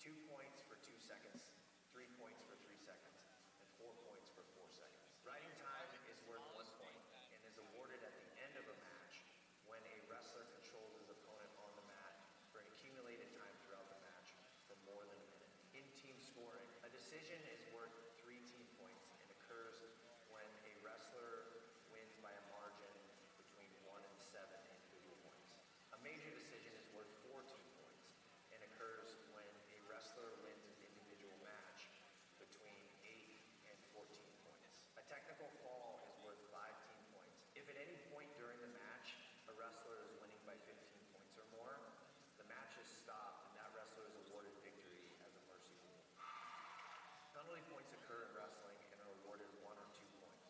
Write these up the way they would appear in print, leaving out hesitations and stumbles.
2 points for 2 seconds, 3 points for 3 seconds, and 4 points for 4 seconds. Riding time is worth 1 point and is awarded at the end of a match when a wrestler controls his opponent on the mat for an accumulated time throughout the match for more than a minute. In team scoring, a decision is worth 3 team points and occurs when a wrestler wins by a margin between 1 and 7 individual points. A major decision is worth 4 team points and occurs when a wrestler wins an individual match between 8 and 14 points. A technical fall is worth 5 team points. If at any point during the match a wrestler is winning by 15 points or more, the match is stopped and that wrestler is awarded victory as a mercy rule. Penalty points occur in wrestling and are awarded 1 or 2 points.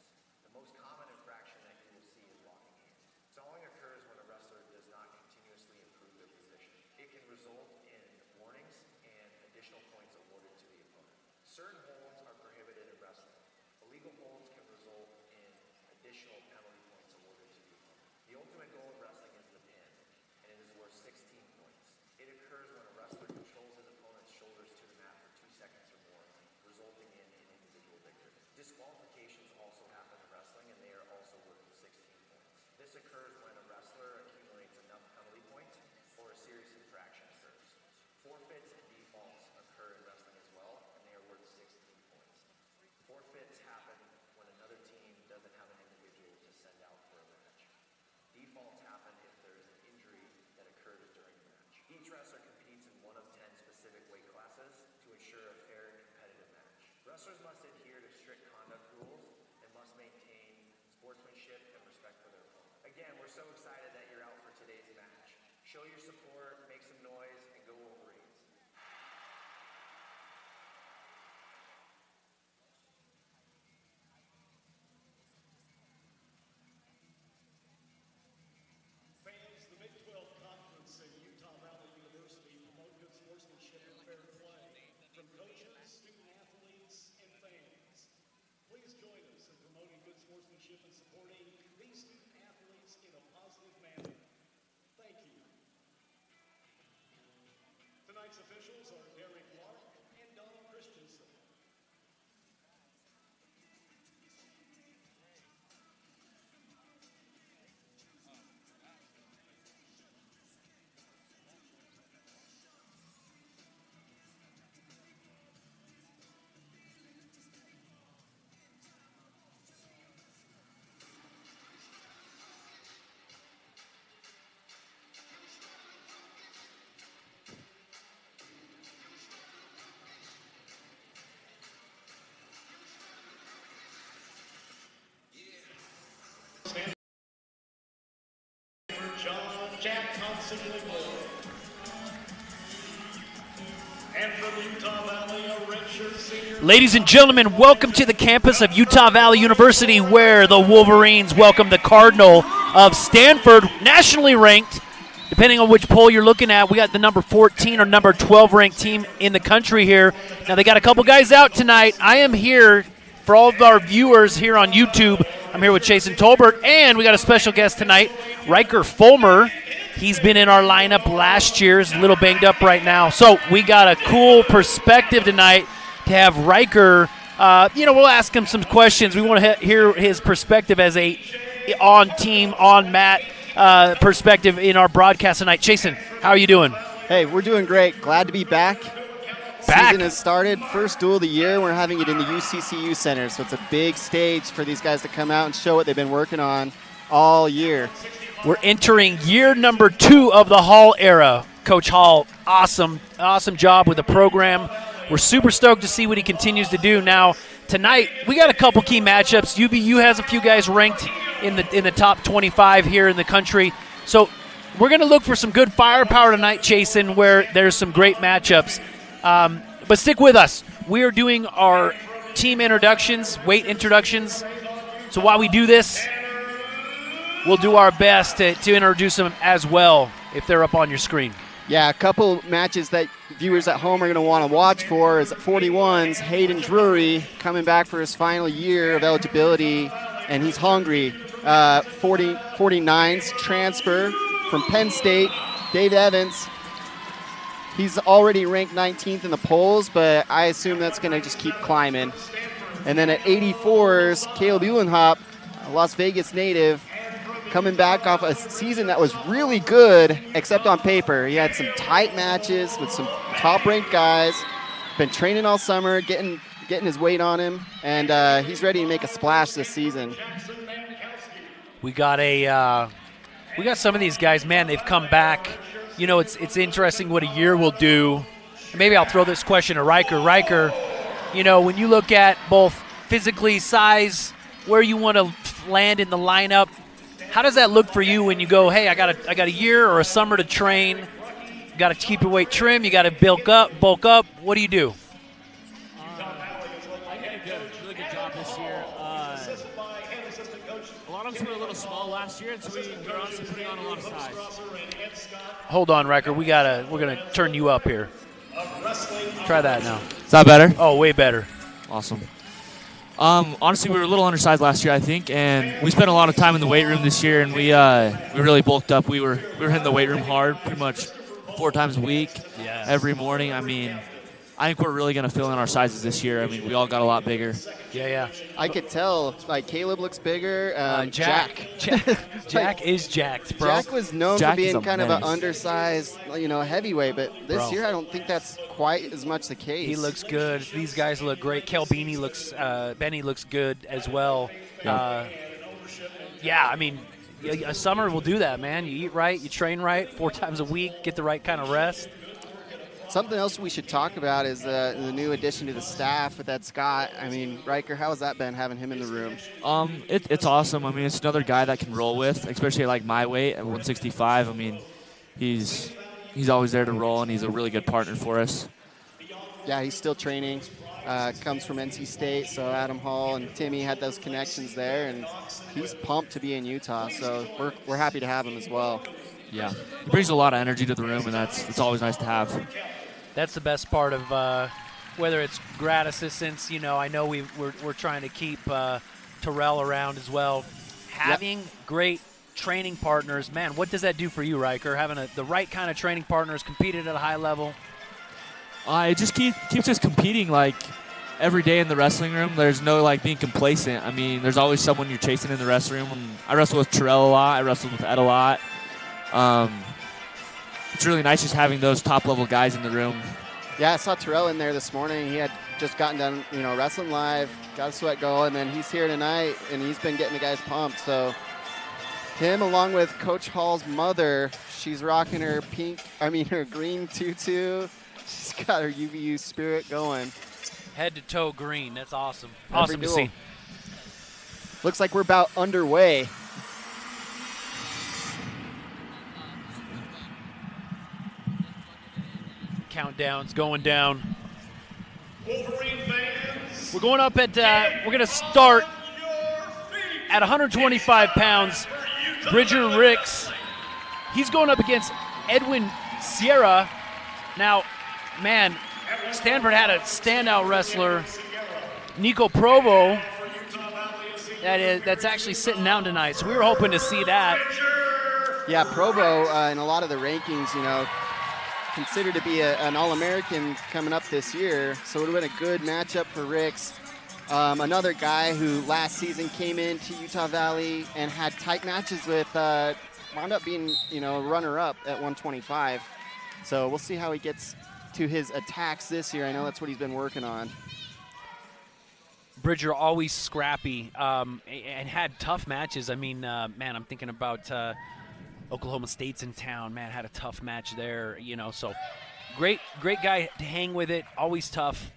The most common infraction that you will see is locking hands. Stalling occurs when a wrestler does not continuously improve their position. It can result in warnings and additional points awarded to the opponent. Certain holds are prohibited in wrestling. Illegal holds can result in additional penalty points awarded to the opponent. The ultimate goal of wrestling is the pin, and it is worth 16 points. It occurs when a wrestler controls his opponent's shoulders to the mat for 2 seconds or more, resulting in an individual victory. Disqualifications also happen in wrestling, and they are also worth 16 points. This occurs when a wrestler accumulates enough penalty points or a serious infraction occurs. Forfeits and defaults occur in wrestling as well, and they are worth 16 points. Forfeits happen when another team doesn't have an individual to send out for a match. Defaults happen if there is an injury that occurs during the match. Each wrestler competes in one of 10 specific weight classes to ensure a fair and competitive match. Wrestlers must adhere to strict conduct rules and must maintain sportsmanship and respect for their opponent. Again, we're so excited that you're out for today's match. Show your support, make some noise, and go Wolverines. Fans, the Big 12 Conference and Utah Valley University promote good sportsmanship and fair play from coaches, student athletes, and fans. Please join us in promoting good sportsmanship and supporting these student athletes in a positive manner. Thank you. Tonight's officials are Derek Lark and Don Christensen. Stanford, Jack Coniglio. And from Utah Valley, a redshirt senior. Ladies and gentlemen, welcome to the campus of Utah Valley University, where the Wolverines welcome the Cardinal of Stanford, nationally ranked. Depending on which poll you're looking at, we got the number 14 or number 12 ranked team in the country here. Now, they got a couple guys out tonight. I am here for all of our viewers here on YouTube. I'm here with Jason Tolbert, and we got a special guest tonight, Riker Fulmer. He's been in our lineup last year. He's a little banged up right now. So we got a cool perspective tonight to have Riker. We'll ask him some questions. We want to hear his perspective as a on-team, on-mat perspective in our broadcast tonight. Jason, how are you doing? Hey, we're doing great. Glad to be back. Season has started. First duel of the year. We're having it in the UCCU Center, so it's a big stage for these guys to come out and show what they've been working on all year. We're entering year number 2 of the Hall era. Coach Hall, awesome job with the program. We're super stoked to see what he continues to do. Now, tonight, we got a couple key matchups. UVU has a few guys ranked in the top 25 here in the country. So we're going to look for some good firepower tonight, Jason, where there's some great matchups. But stick with us. We are doing our team introductions, weight introductions. So while we do this, we'll do our best to introduce them as well if they're up on your screen. Yeah, a couple matches that viewers at home are going to want to watch for is at 41's Hayden Drury coming back for his final year of eligibility, and he's hungry. 49's transfer from Penn State, Dave Evans. He's already ranked 19th in the polls, but I assume that's going to just keep climbing. And then at 84s, Caleb Ulenhop, a Las Vegas native, coming back off a season that was really good, except on paper. He had some tight matches with some top-ranked guys, been training all summer, getting his weight on him, and he's ready to make a splash this season. We got some of these guys, man, they've come back. You know, it's interesting what a year will do. Maybe I'll throw this question to Riker. Riker, you know, when you look at both physically, size, where you want to land in the lineup, how does that look for you when you go, hey, I got a year or a summer to train, you got to keep your weight trim, you got to bulk up. What do you do? I did a really good job this year. A lot of us were a little small last year, and so we're honestly putting on a lot of size. Hold on, Riker. We're gonna turn you up here. Try that now. Is that better? Oh, way better. Awesome. Honestly, we were a little undersized last year, I think, and we spent a lot of time in the weight room this year, and we really bulked up. We were hitting the weight room hard, pretty much 4 times a week, every morning. I mean, I think we're really going to fill in our sizes this year. I mean, we all got a lot bigger. Yeah. I could tell, like, Caleb looks bigger. Jack is jacked, bro. Jack was known Jack for being kind of an menace. undersized, heavyweight, but this year I don't think that's quite as much the case. He looks good. These guys look great. Benny looks good as well. I mean, a summer will do that, man. You eat right, you train right, 4 times a week, get the right kind of rest. Something else we should talk about is the new addition to the staff with that Scott. I mean, Riker, how has that been, having him in the room? It's awesome. I mean, it's another guy that can roll with, especially like my weight at 165. I mean, he's always there to roll, and he's a really good partner for us. Yeah, he's still training. Comes from NC State, so Adam Hall and Timmy had those connections there, and he's pumped to be in Utah. So we're happy to have him as well. Yeah, he brings a lot of energy to the room, and it's always nice to have. That's the best part of whether it's grad assistants. You know, I know we're trying to keep Terrell around as well. Having great training partners, man, what does that do for you, Riker? Having the right kind of training partners, competing at a high level. It just keeps us competing like every day in the wrestling room. There's no like being complacent. I mean, there's always someone you're chasing in the wrestling room. And I wrestle with Terrell a lot. I wrestled with Ed a lot. It's really nice just having those top-level guys in the room. Yeah, I saw Terrell in there this morning. He had just gotten done, wrestling live, got a sweat going, and then he's here tonight, and he's been getting the guys pumped. So him, along with Coach Hall's mother, she's rocking her green tutu. She's got her UVU spirit going. Head to toe green. That's awesome. Every Awesome to duel. see. Looks like we're about underway. Countdown's going down. We're going up at, we're going to start at 125 pounds. Bridger Ricks, he's going up against Edwin Sierra. Now, man, Stanford had a standout wrestler, Nico Provo, that's actually sitting down tonight. So we were hoping to see that. Yeah, Provo in a lot of the rankings, considered to be an All-American coming up this year, so it would have been a good matchup for Ricks. Another guy who last season came into Utah Valley and had tight matches with, wound up being, runner-up at 125. So we'll see how he gets to his attacks this year. I know that's what he's been working on. Bridger always scrappy and had tough matches. I mean, man, I'm thinking about Oklahoma State's in town. Man, had a tough match there, so great guy to hang with it, always tough.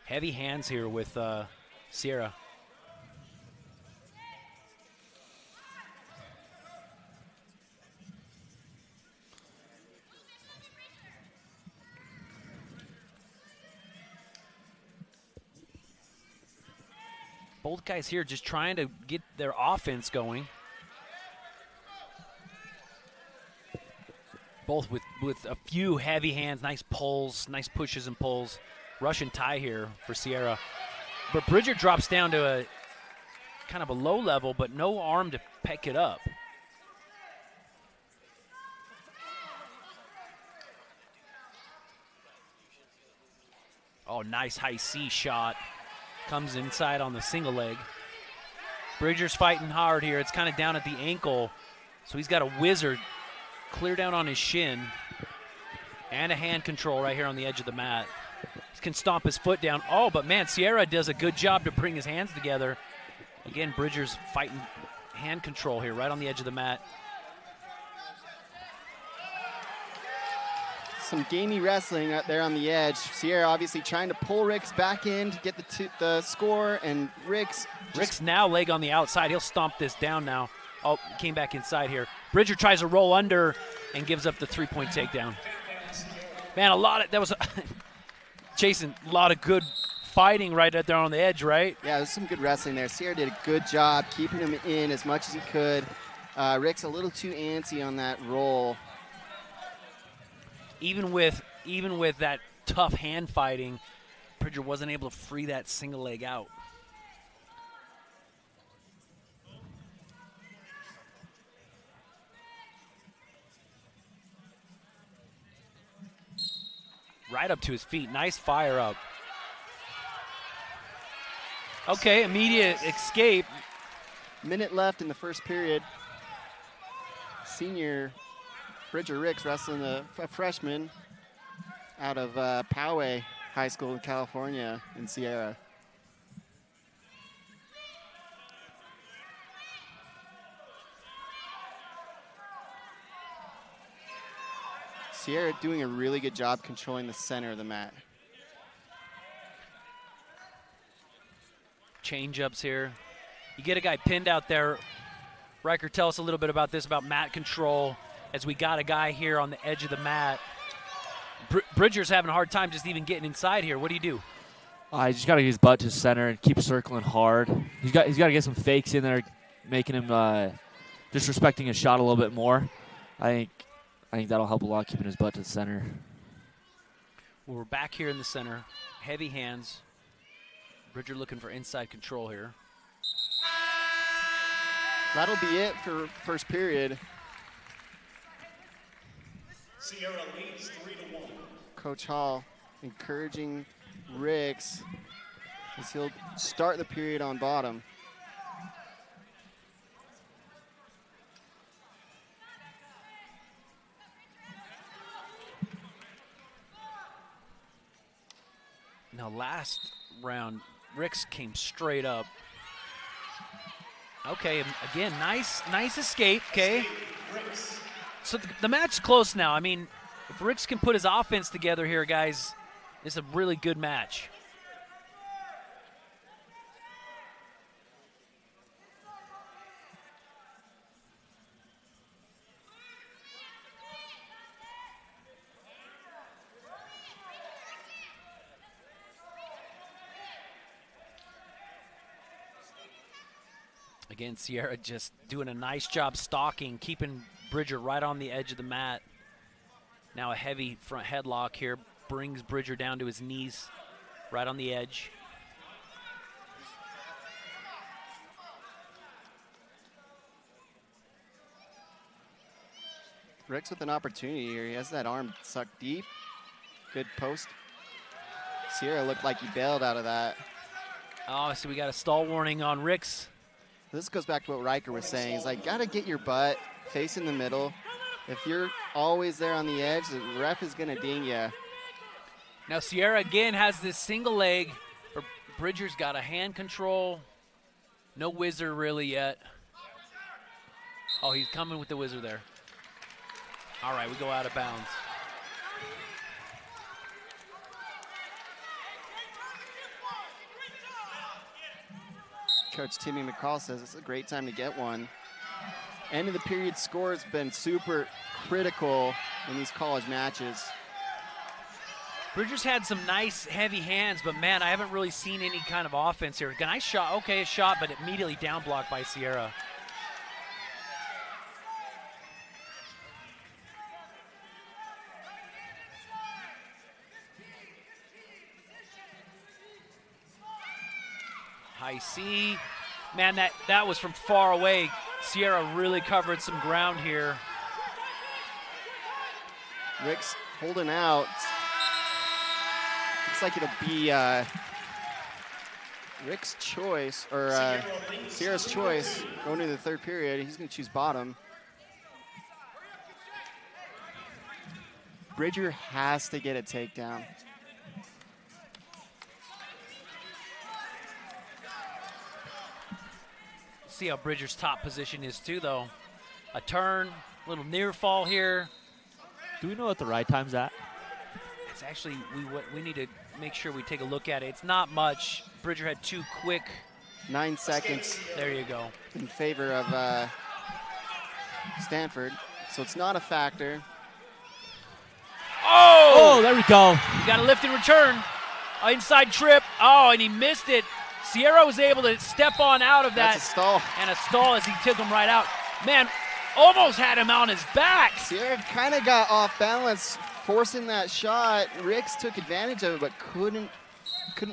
Heavy hands here with Sierra. Both guys here just trying to get their offense going. Both with a few heavy hands, nice pulls, nice pushes and pulls. Russian tie here for Sierra. But Bridger drops down to a kind of a low level, but no arm to pick it up. Oh, nice high C shot. Comes inside on the single leg. Bridger's fighting hard here. It's kind of down at the ankle. So he's got a wizard clear down on his shin. And a hand control right here on the edge of the mat. He can stomp his foot down. Oh, but man, Sierra does a good job to bring his hands together. Again, Bridger's fighting hand control here right on the edge of the mat. Some gamey wrestling out there on the edge. Sierra obviously trying to pull Ricks back in to get the score, and Ricks now leg on the outside. He'll stomp this down now. Oh, came back inside here. Bridger tries to roll under and gives up the 3-point takedown. Man, Jason, a lot of good fighting right there on the edge, right? Yeah, there's some good wrestling there. Sierra did a good job keeping him in as much as he could. Rick's a little too antsy on that roll. Even with that tough hand fighting, Bridger wasn't able to free that single leg out. Right up to his feet. Nice fire up. Okay, immediate escape. Minute left in the first period. Senior Bridger Ricks wrestling a freshman out of Poway High School in California in Sierra. Sierra doing a really good job controlling the center of the mat. Change-ups here. You get a guy pinned out there. Riker, tell us a little bit about this, about mat control, as we got a guy here on the edge of the mat. Bridger's having a hard time just even getting inside here. What do you do? You just got to use butt to center and keep circling hard. He's got to get some fakes in there, making him disrespecting his shot a little bit more. I think that'll help a lot, keeping his butt to the center. Well, we're back here in the center. Heavy hands. Bridger looking for inside control here. That'll be it for first period. Sierra leads 3-1. Coach Hall encouraging Ricks as he'll start the period on bottom. Now last round, Ricks came straight up. Okay, again, nice escape, okay? So the match's close now. I mean, if Ricks can put his offense together here, guys, it's a really good match. Again, Sierra just doing a nice job stalking, keeping Bridger right on the edge of the mat. Now a heavy front headlock here brings Bridger down to his knees, right on the edge. Ricks with an opportunity here. He has that arm sucked deep. Good post. Sierra looked like he bailed out of that. Oh, so we got a stall warning on Ricks. This goes back to what Riker was saying. He's like, gotta get your butt facing the middle. If you're always there on the edge, the ref is gonna ding you. Now Sierra again has this single leg. Bridger's got a hand control. No whizzer really yet. Oh, he's coming with the whizzer there. All right, we go out of bounds. Coach Timmy McCall says it's a great time to get one. End of the period score has been super critical in these college matches. Bridger's had some nice heavy hands, but man, I haven't really seen any kind of offense here. Nice shot, okay, a shot, but immediately down blocked by Sierra. High C. Man, that was from far away. Sierra really covered some ground here. Ricks holding out. looks like it'll be Rick's choice, or Sierra's choice going into the third period. He's going to choose bottom. Bridger has to get a takedown. See how Bridger's top position is too, though. A turn, a little near fall here. Do we know what the ride time's at? It's actually, we need to make sure we take a look at it. It's not much. Bridger had 2 quick. 9 seconds. There you go. In favor of Stanford. So it's not a factor. Oh! Oh, there we go. You got a lift and return. Inside trip. Oh, and he missed it. Sierra was able to step on out of that. That's a stall. And a stall as he took him right out. Man, almost had him on his back. Sierra kind of got off balance, forcing that shot. Ricks took advantage of it, but couldn't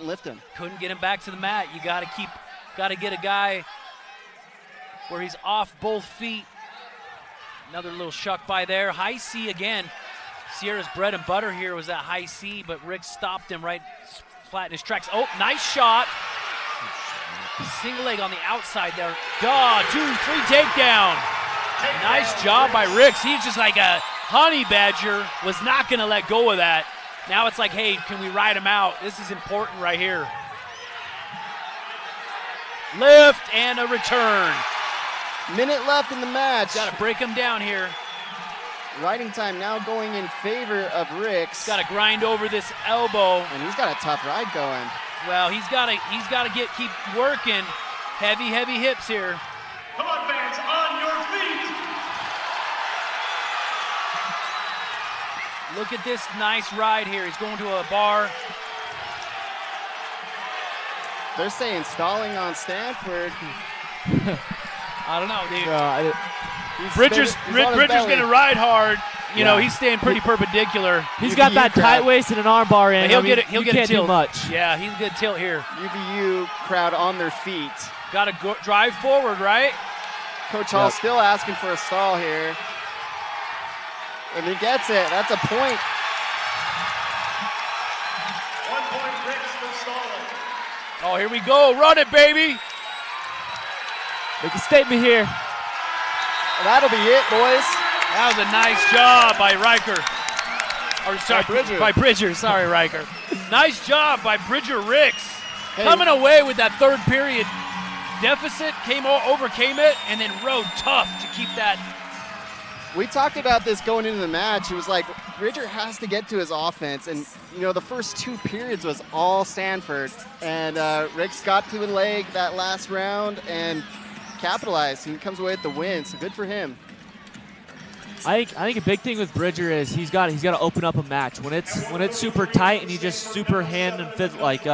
lift him. Couldn't get him back to the mat. You got to get a guy where he's off both feet. Another little shuck by there. High C again. Sierra's bread and butter here was that high C, but Rick stopped him right flat in his tracks. Oh, nice shot. Single leg on the outside there. 2, 3 takedown. Nice job by Ricks. He's just like a honey badger. Was not going to let go of that. Now it's like, hey, can we ride him out? This is important right here. Lift and a return. Minute left in the match. Got to break him down here. Riding time now going in favor of Ricks. Got to grind over this elbow. And he's got a tough ride going. Well, he's got to keep working. Heavy hips here. Come on, fans, on your feet. Look at this nice ride here. He's going to a bar. They're saying stalling on Stanford. I don't know, dude. Bridger's Bridger's going to ride hard. You know, he's staying pretty perpendicular. He's got that tight waist and an arm bar in. He'll get a tilt. Do much. Yeah, he'll get a tilt here. UVU crowd on their feet. Got to drive forward, right? Coach Hall still asking for a stall here. And he gets it. That's a point. 1 point Ricks for stalling. Oh, here we go. Run it, baby. Make a statement here. That'll be it, boys. That was a nice job by Riker. Or sorry, Bridger. by Bridger. Sorry, Riker. Nice job by Bridger Ricks. Coming away with that third period deficit, overcame it, and then rode tough to keep that. We talked about this going into the match. It was like Bridger has to get to his offense, and you know the first 2 periods was all Stanford, and Ricks got to the leg that last round and capitalized. He comes away with the win, so good for him. I think a big thing with Bridger is he's got to open up a match when it's super tight and he just super hand and fit like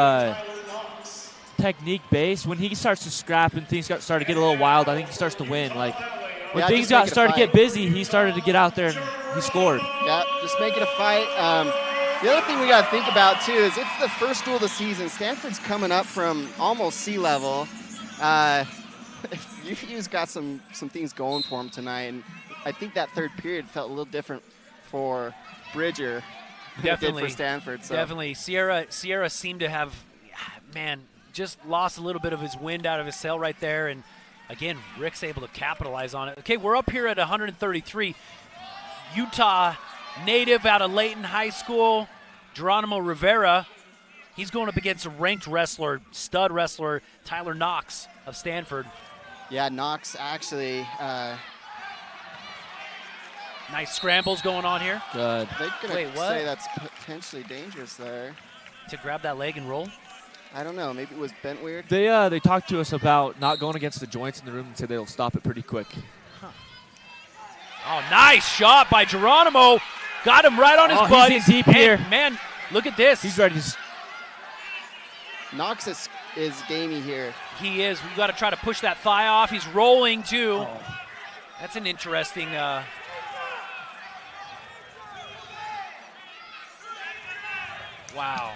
technique based. When he starts to scrap and things start to get a little wild, I think he starts to win. Like when things started to get busy, he started to get out there and he scored. Yeah, just make it a fight. The other thing we got to think about too is it's the first duel of the season. Stanford's coming up from almost sea level. UVU's got some things going for him tonight, and I think that third period felt a little different for Bridger than it did for Stanford. So. Definitely. Sierra seemed to have, just lost a little bit of his wind out of his sail right there, and again, Rick's able to capitalize on it. Okay, we're up here at 133. Utah native out of Layton High School, Geronimo Rivera. He's going up against a ranked wrestler, stud wrestler, Tyler Knox of Stanford. Yeah, Knox actually. Nice scrambles going on here. Good. They're going to say that's potentially dangerous there. To grab that leg and roll? I don't know. Maybe it was bent weird. They talked to us about not going against the joints in the room and said they'll stop it pretty quick. Huh. Oh, nice shot by Geronimo. Got him right on his butt. He's in deep here. Man, look at this. He's ready to. Knox is gamey here. He is. We've got to try to push that thigh off. He's rolling, too. Oh. That's an interesting... Wow.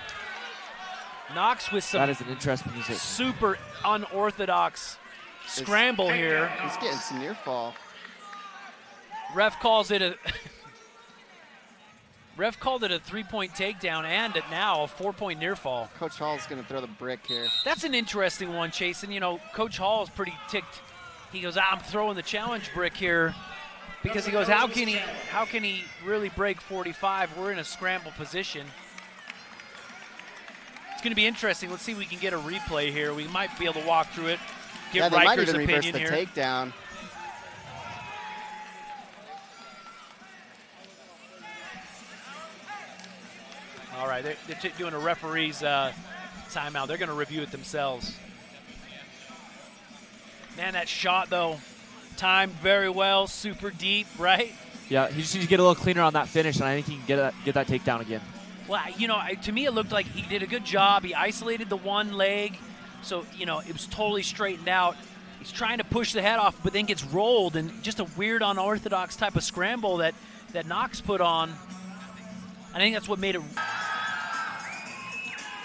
Knox with some that is an interesting position. Super unorthodox scramble here. He's getting some near fall. Ref calls it a Ref called it a 3-point takedown and now a 4-point near fall. Coach Hall's going to throw the brick here. That's an interesting one, Chase. And, you know, Coach Hall is pretty ticked. He goes, I'm throwing the challenge brick here because he goes, how can he really break 45? We're in a scramble position. It's going to be interesting. Let's see if we can get a replay here. We might be able to walk through it. Get they might Riker's even reverse opinion the here. takedown. All right, they're doing a referee's timeout. They're going to review it themselves. Man, that shot, though, timed very well, super deep, right? Yeah, he just needs to get a little cleaner on that finish, and I think he can get that takedown again. Well, you know, to me it looked like he did a good job. He isolated the one leg, so, you know, it was totally straightened out. He's trying to push the head off, but then gets rolled, and just a weird, unorthodox type of scramble that Knox put on. I think that's what made it.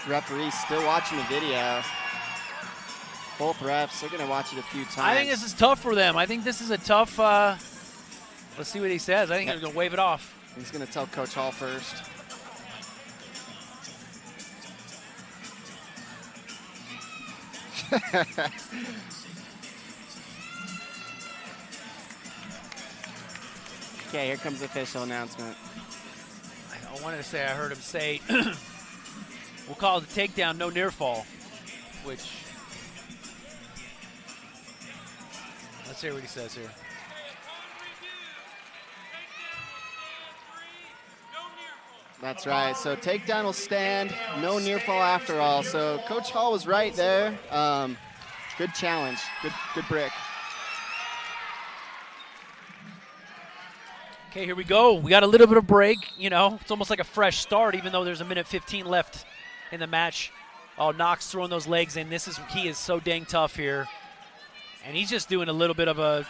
Referee still watching the video. Both refs are going to watch it a few times. I think this is tough for them. I think this is a tough. Let's see what he says. I think he's going to wave it off. He's going to tell Coach Hall first. Okay, here comes the official announcement. I wanted to say I heard him say, we'll call it a takedown, no near fall, which, let's hear what he says here. That's right. So takedown will stand. No near fall after all. So Coach Hall was right there. Good challenge. Good brick. Okay, here we go. We got a little bit of break. You know, it's almost like a fresh start, even though there's a minute 15 left in the match. Oh, Knox throwing those legs in. He is so dang tough here. And he's just doing a little bit of a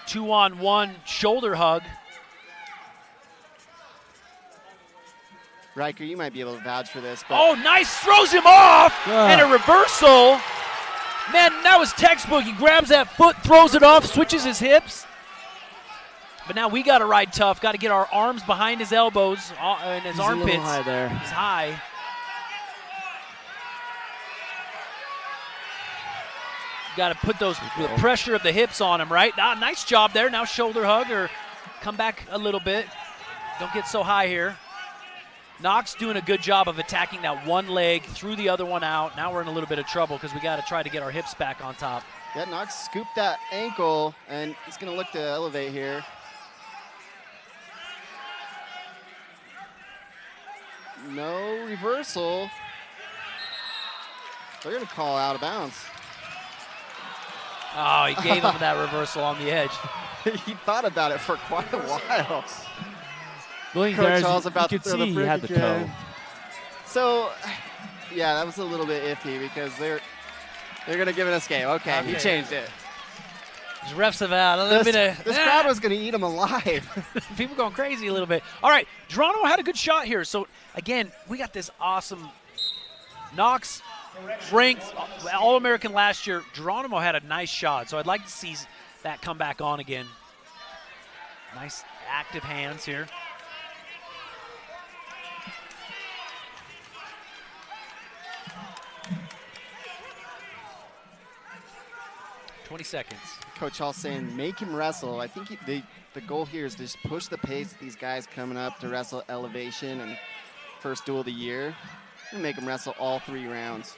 2-on-1 shoulder hug. Riker, you might be able to vouch for this. But Oh, nice. Throws him off. And a reversal. Man, that was textbook. He grabs that foot, throws it off, switches his hips. But now we got to ride tough. Got to get our arms behind his elbows and his armpits. A little high there. He's high. Got to put the pressure of the hips on him, right? Nice job there. Now shoulder hug or come back a little bit. Don't get so high here. Knox doing a good job of attacking that one leg, threw the other one out. Now we're in a little bit of trouble because we got to try to get our hips back on top. Yeah, Knox scooped that ankle, and he's going to look to elevate here. No reversal. They're going to call out of bounds. Oh, he gave him that reversal on the edge. He thought about it for quite a while. Coach Hall's about to could throw see the he brick had the again. toe. So, yeah, that was a little bit iffy because they're going to give it a scale. Okay, he changed it. These refs have had a little bit of. This crowd was going to eat him alive. People going crazy a little bit. All right, Geronimo had a good shot here. So, again, we got this awesome Knox ranked All-American last year. Geronimo had a nice shot, so I'd like to see that come back on again. Nice active hands here. $20 seconds. Coach Hall saying make him wrestle. I think the goal here is to just push the pace of these guys coming up to wrestle elevation and first duel of the year. And make them wrestle all 3 rounds.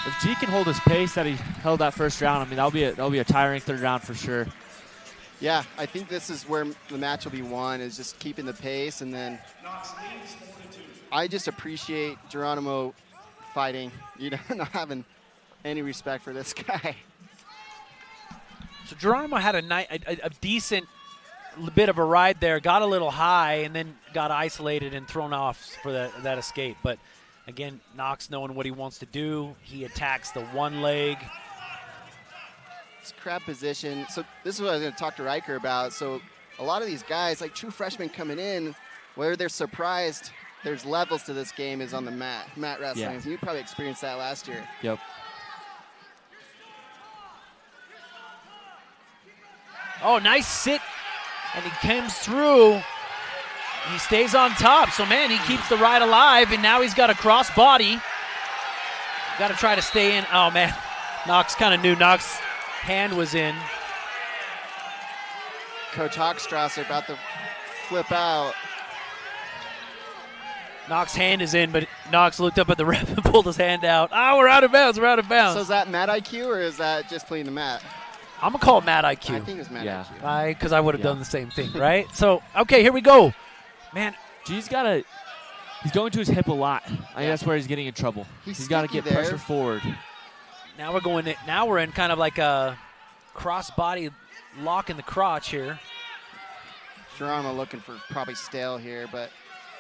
If G can hold his pace that he held that first round, I mean that'll be a tiring third round for sure. Yeah, I think this is where the match will be won, is just keeping the pace, and then I just appreciate Geronimo fighting, you know, not having any respect for this guy. So Geronimo had a decent bit of a ride there, got a little high, and then got isolated and thrown off for that escape. But again, Knox knowing what he wants to do, he attacks the one leg. It's crab position. So this is what I was going to talk to Riker about. So a lot of these guys, like true freshmen coming in, where they're surprised, there's levels to this game is on the mat wrestling. Yeah. You probably experienced that last year. Yep. Oh, nice sit. And he comes through. He stays on top. So, man, he keeps the ride alive, and now he's got a cross body. Got to try to stay in. Oh, man. Knox kind of knew Knox's hand was in. Coach Hochstrasser about to flip out. Knox's hand is in, but Knox looked up at the ref and pulled his hand out. Oh, we're out of bounds. We're out of bounds. So is that Mad IQ or is that just playing the mat? I'm going to call it Mad IQ. I think it was Mad IQ. Because I would have done the same thing, right? So, okay, here we go. Man, He's going to his hip a lot. I think that's where he's getting in trouble. He's got to get pressure forward. now we're in kind of like a cross-body lock in the crotch here. Geronimo looking for probably stale here, but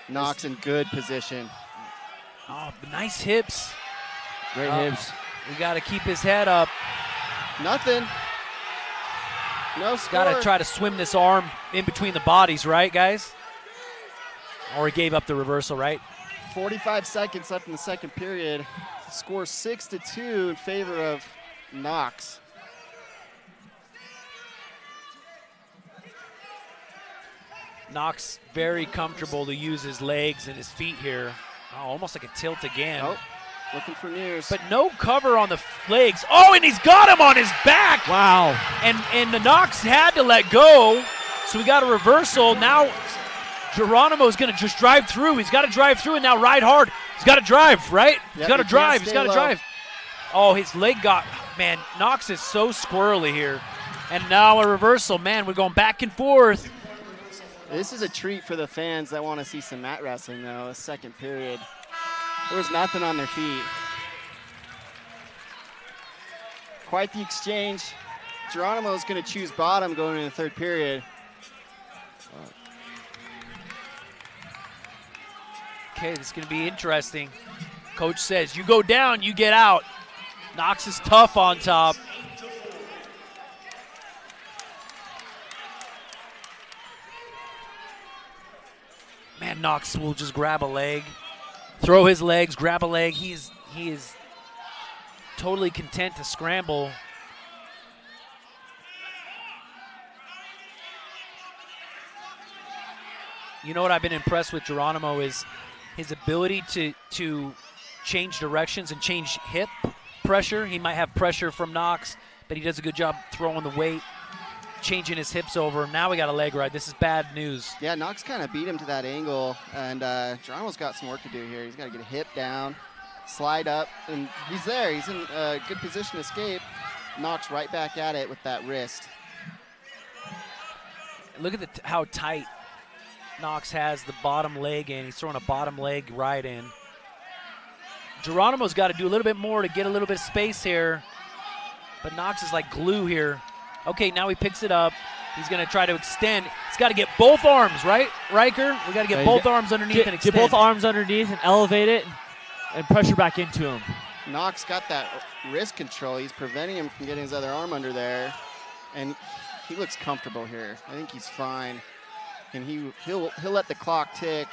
Knox in good position. Oh, nice hips. Great hips. We got to keep his head up. Nothing. No score. Got to try to swim this arm in between the bodies, right, guys? Or he gave up the reversal, right? 45 seconds left in the second period. Score 6-2 in favor of Knox. Knox very comfortable to use his legs and his feet here. Oh, almost like a tilt again. Oh, looking for news. But no cover on the legs. Oh, and he's got him on his back. Wow. And the Knox had to let go, so we got a reversal. Now Geronimo's going to just drive through. He's got to drive through and now ride hard. He's got to drive, right? He's got to drive. He's got to drive. Oh, his leg got, man, Knox is so squirrely here. And now a reversal. Man, we're going back and forth. This is a treat for the fans that want to see some mat wrestling, though. Second period. There was nothing on their feet. Quite the exchange. Geronimo's going to choose bottom going into the third period. Okay, this is going to be interesting. Coach says, you go down, you get out. Knox is tough on top. Man, Knox will just grab a leg, throw his legs, grab a leg. He is totally content to scramble. You know what I've been impressed with Geronimo is his ability to change directions and change hip pressure. He might have pressure from Knox, but he does a good job throwing the weight, changing his hips over. Now we got a leg ride. This is bad news. Yeah, Knox kind of beat him to that angle, and Geronimo's got some work to do here. He's got to get a hip down, slide up, and he's there. He's in a good position to escape. Knox right back at it with that wrist. Look at how tight Knox has the bottom leg in. He's throwing a bottom leg right in. Geronimo's got to do a little bit more to get a little bit of space here, but Knox is like glue here. Okay, now he picks it up. He's going to try to extend. He's got to get both arms, right, Riker? We got to get both arms underneath and extend. Get both arms underneath and elevate it and pressure back into him. Knox got that wrist control. He's preventing him from getting his other arm under there, and he looks comfortable here. I think he's fine, and he'll let the clock tick.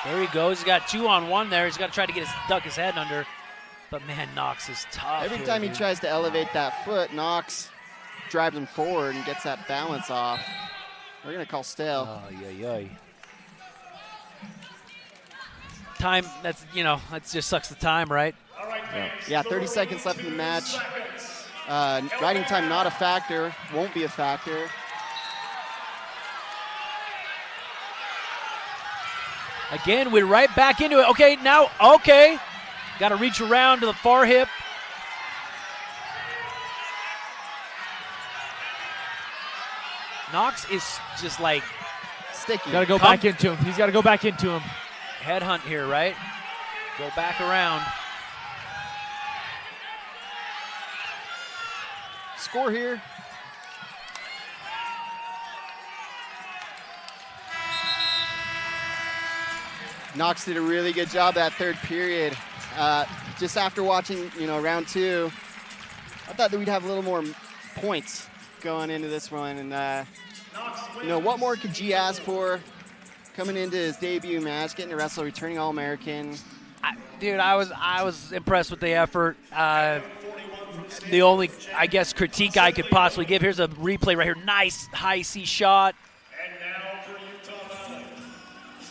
There he goes. He's got 2-on-1 there. He's got to try to duck his head under. But, man, Knox is tough. Every time he tries to elevate that foot, Knox drives him forward and gets that balance off. We're going to call stale. Oh, yeah. Time, that just sucks the time, right? Yeah, 30 seconds left in the match. Riding time not a factor, won't be a factor. Again, we're right back into it. Okay, got to reach around to the far hip. Knox is just like sticky. Got to go back into him. He's got to go back into him. Headhunt here, right? Go back around. Score here. Knox did a really good job that third period. Just after watching, round two, I thought that we'd have a little more points going into this one. And, what more could G ask for coming into his debut match, getting to wrestle, returning All-American? Dude, I was impressed with the effort. The only, I guess, critique I could possibly give, here's a replay right here. Nice high C shot. And now for Utah Valley,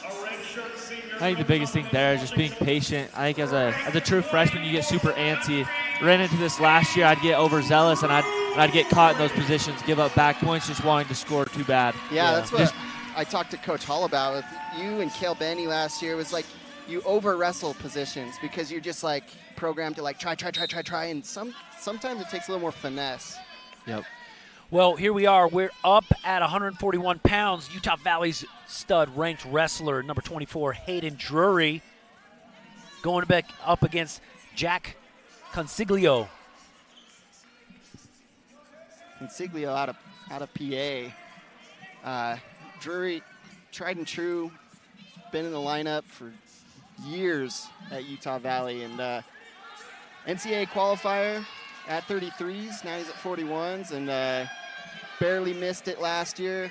a redshirt senior. I think the biggest thing there is just being patient. I think as a true freshman, you get super antsy. Ran into this last year, I'd get overzealous, and I'd get caught in those positions, give up back points, just wanting to score too bad. Yeah, that's what I talked to Coach Hall about with you and Cale Benny last year. It was like you over-wrestle positions because you're just like programmed to like try, and sometimes it takes a little more finesse. Yep. Well, here we are. We're up at 141 pounds. Utah Valley's stud ranked wrestler, number 24, Hayden Drury, going back up against Jack Coniglio. Coniglio out of PA. Drury, tried and true, been in the lineup for years at Utah Valley, and NCAA qualifier at 33s. Now he's at 41s, and barely missed it last year.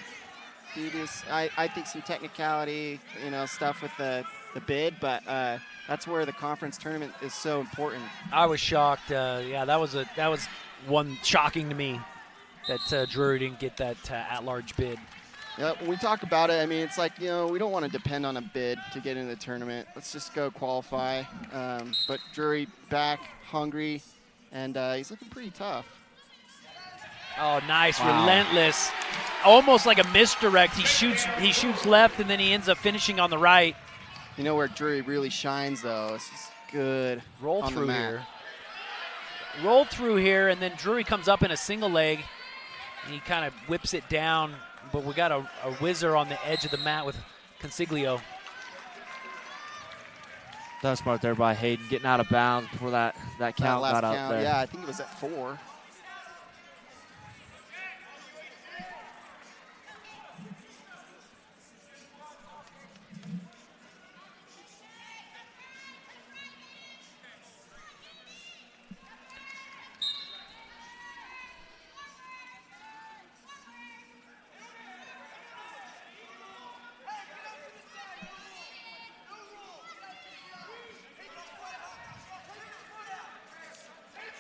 Due to, I think, some technicality, stuff with the bid, but that's where the conference tournament is so important. I was shocked. Yeah, that was one shocking to me that Drury didn't get that at-large bid. Yeah, when we talk about it, I mean, it's like, we don't want to depend on a bid to get into the tournament. Let's just go qualify. But Drury back, hungry, and he's looking pretty tough. Oh, nice, Wow. Relentless. Almost like a misdirect. He shoots left, and then he ends up finishing on the right. You know where Drury really shines, though? This is good. Roll on the through mat. here. Roll through here, and then Drury comes up in a single leg, and he kind of whips it down. But we got a whizzer on the edge of the mat with Coniglio. That was smart there by Hayden, getting out of bounds before that count last got out count, there. yeah, I think it was at 4.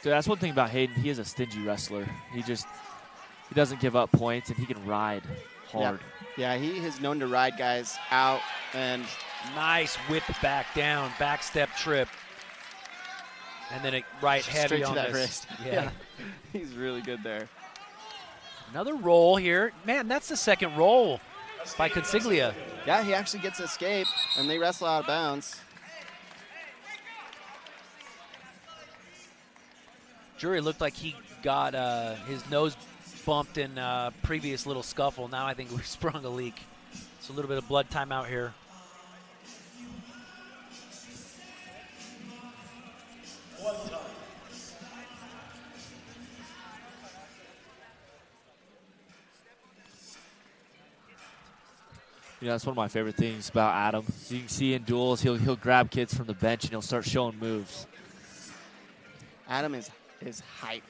Dude, that's one thing about Hayden. He is a stingy wrestler. He doesn't give up points, and he can ride hard. Yeah, he is known to ride guys out, and Nice whip back down, back step trip. And then a right heavy straight on to that this. wrist. Yeah. He's really good there. Another roll here. Man, that's the second roll by Coniglio. Yeah, he actually gets escape, and they wrestle out of bounds. Drury looked like he got his nose bumped in previous little scuffle. Now I think we sprung a leak. It's a little bit of blood time out here. Yeah, that's one of my favorite things about Adam. So you can see in duels, he'll grab kids from the bench and he'll start showing moves. Adam is hyped.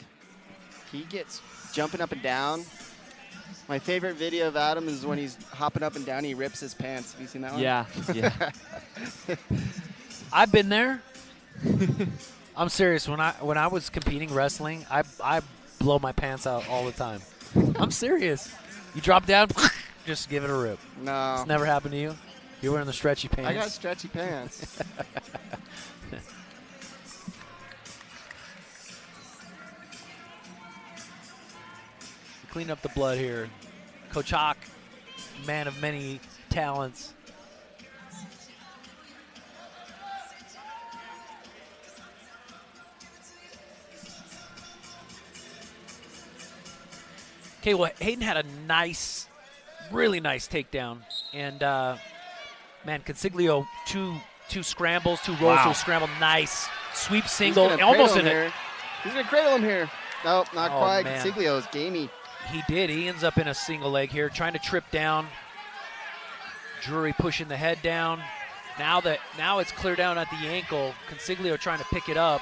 He gets jumping up and down. My favorite video of Adam is when he's hopping up and down, he rips his pants. Have you seen that one? Yeah. I've been there. I'm serious. When I was competing wrestling, I blow my pants out all the time. I'm serious. You drop down, just give it a rip. No. It's never happened to you? You're wearing the stretchy pants. I got stretchy pants. Clean up the blood here. Coach Hawk, man of many talents. Okay, well, Hayden had a nice, really nice takedown. And, man, Coniglio, two scrambles, 2 rolls Wow. to a scramble. Nice. Sweep He's single. gonna Almost cradle in him it. here. He's going to cradle him here. Nope, not Oh, quite. man. Coniglio is gamey. He did. He ends up in a single leg here, trying to trip down. Drury pushing the head down. Now it's clear down at the ankle. Coniglio trying to pick it up.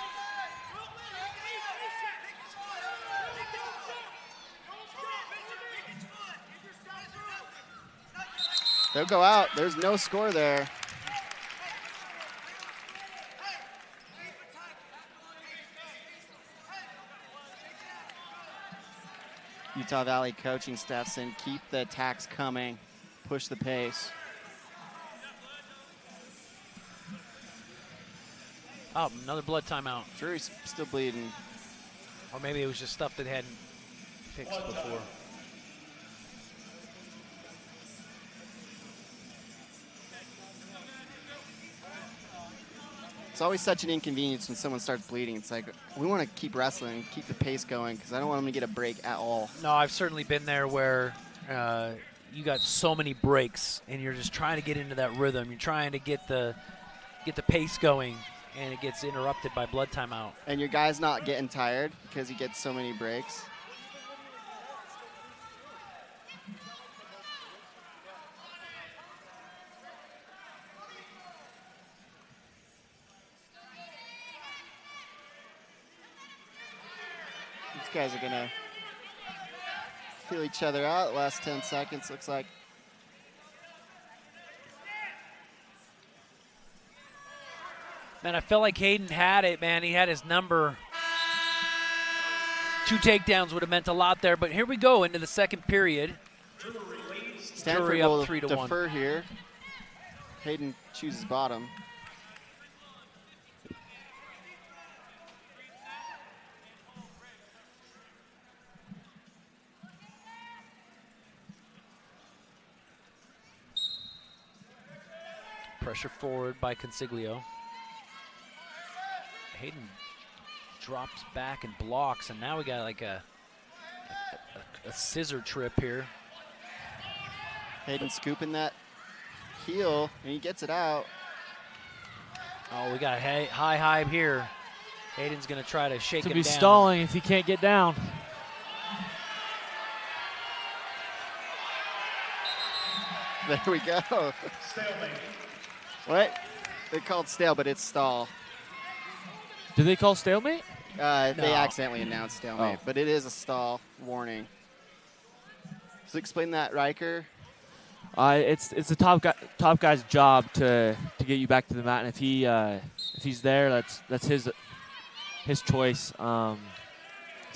They'll go out. There's no score there. Utah Valley coaching staff saying keep the attacks coming, push the pace. Oh, another blood timeout. Drury's still bleeding. Or maybe it was just stuff that hadn't fixed before. It's always such an inconvenience when someone starts bleeding. It's like, we want to keep wrestling, keep the pace going, because I don't want them to get a break at all. No, I've certainly been there where you got so many breaks, and you're just trying to get into that rhythm. You're trying to get the pace going, and it gets interrupted by blood timeout. And your guy's not getting tired because he gets so many breaks. These guys are gonna feel each other out. Last 10 seconds, looks like. Man, I felt like Hayden had it, man. He had his number. 2 takedowns would have meant a lot there, but here we go into the second period. Stanford Drury will up 3-1. defer here. Hayden chooses bottom. Pressure forward by Coniglio. Hayden drops back and blocks, and now we got like a scissor trip here. Hayden scooping that heel, and he gets it out. Oh, we got a high here. Hayden's going to try to shake him down. To be stalling if he can't get down. There we go. What? They called stale, but it's stall. Do they call stalemate? They No. accidentally announced stalemate, but it is a stall warning. So explain that, Riker. It's the top guy's job to get you back to the mat, and if he's there, that's his choice. It's kind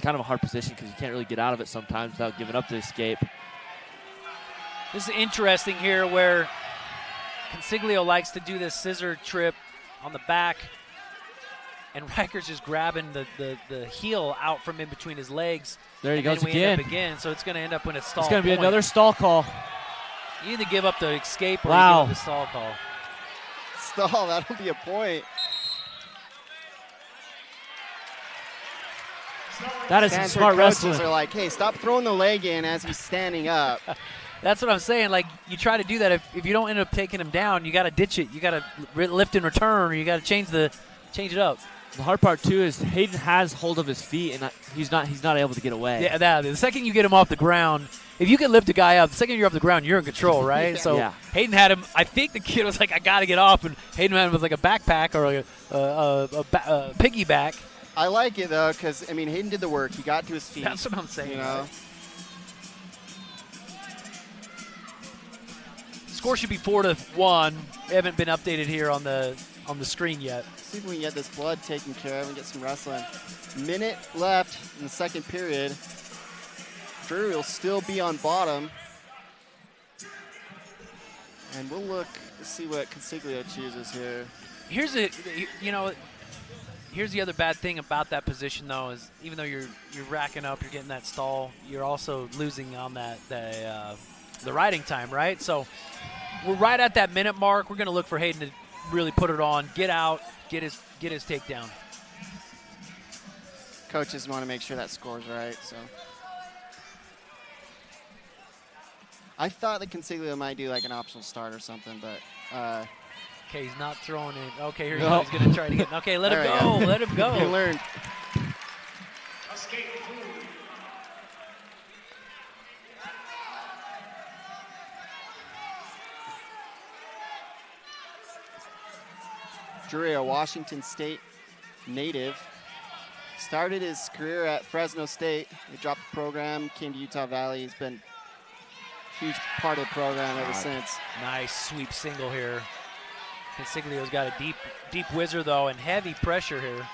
of a hard position because you can't really get out of it sometimes without giving up the escape. This is interesting here where Coniglio likes to do this scissor trip on the back, and Riker's just grabbing the heel out from in between his legs. There he and goes then we again. End up again. So it's going to end up when it's stall. It's going to be point. another stall call. You either give up the escape or Wow. you give up the stall call. Stall, that'll be a point. That is some Stanford smart coaches wrestling. are like, hey, stop throwing the leg in as he's standing up. That's what I'm saying. Like, you try to do that. If you don't end up taking him down, you got to ditch it. You got to lift and return, or you got to change it up. The hard part too is Hayden has hold of his feet, and he's not able to get away. Yeah, the second you get him off the ground, if you can lift a guy up, the second you're off the ground, you're in control, right? So Yeah. Hayden had him. I think the kid was like, I got to get off, and Hayden had him with like a backpack or a piggyback. I like it, though, because, I mean, Hayden did the work. He got to his feet. That's what I'm saying. You know? Score should be 4-1. They haven't been updated here on the screen yet. See if we can get this blood taken care of and get some wrestling. Minute left in the second period. Drury will still be on bottom. And we'll look to see what Coniglio chooses here. Here's the other bad thing about that position, though, is even though you're racking up, you're getting that stall, you're also losing on the riding time, right? So we're right at that minute mark. We're going to look for Hayden to really put it on, get out, get his takedown. Coaches want to make sure that score's right, so. I thought that Coniglio might do like an optional start or something, but Okay, he's not throwing it. Okay, here he No. goes. He's going to try to get. Okay, let him There we go. go. Let him he go. learned. Drury, a Washington State native, started his career at Fresno State. He dropped the program, came to Utah Valley. He's been a huge part of the program ever since. Nice sweep single here. Coniglio's got a deep whizzer, though, and heavy pressure here.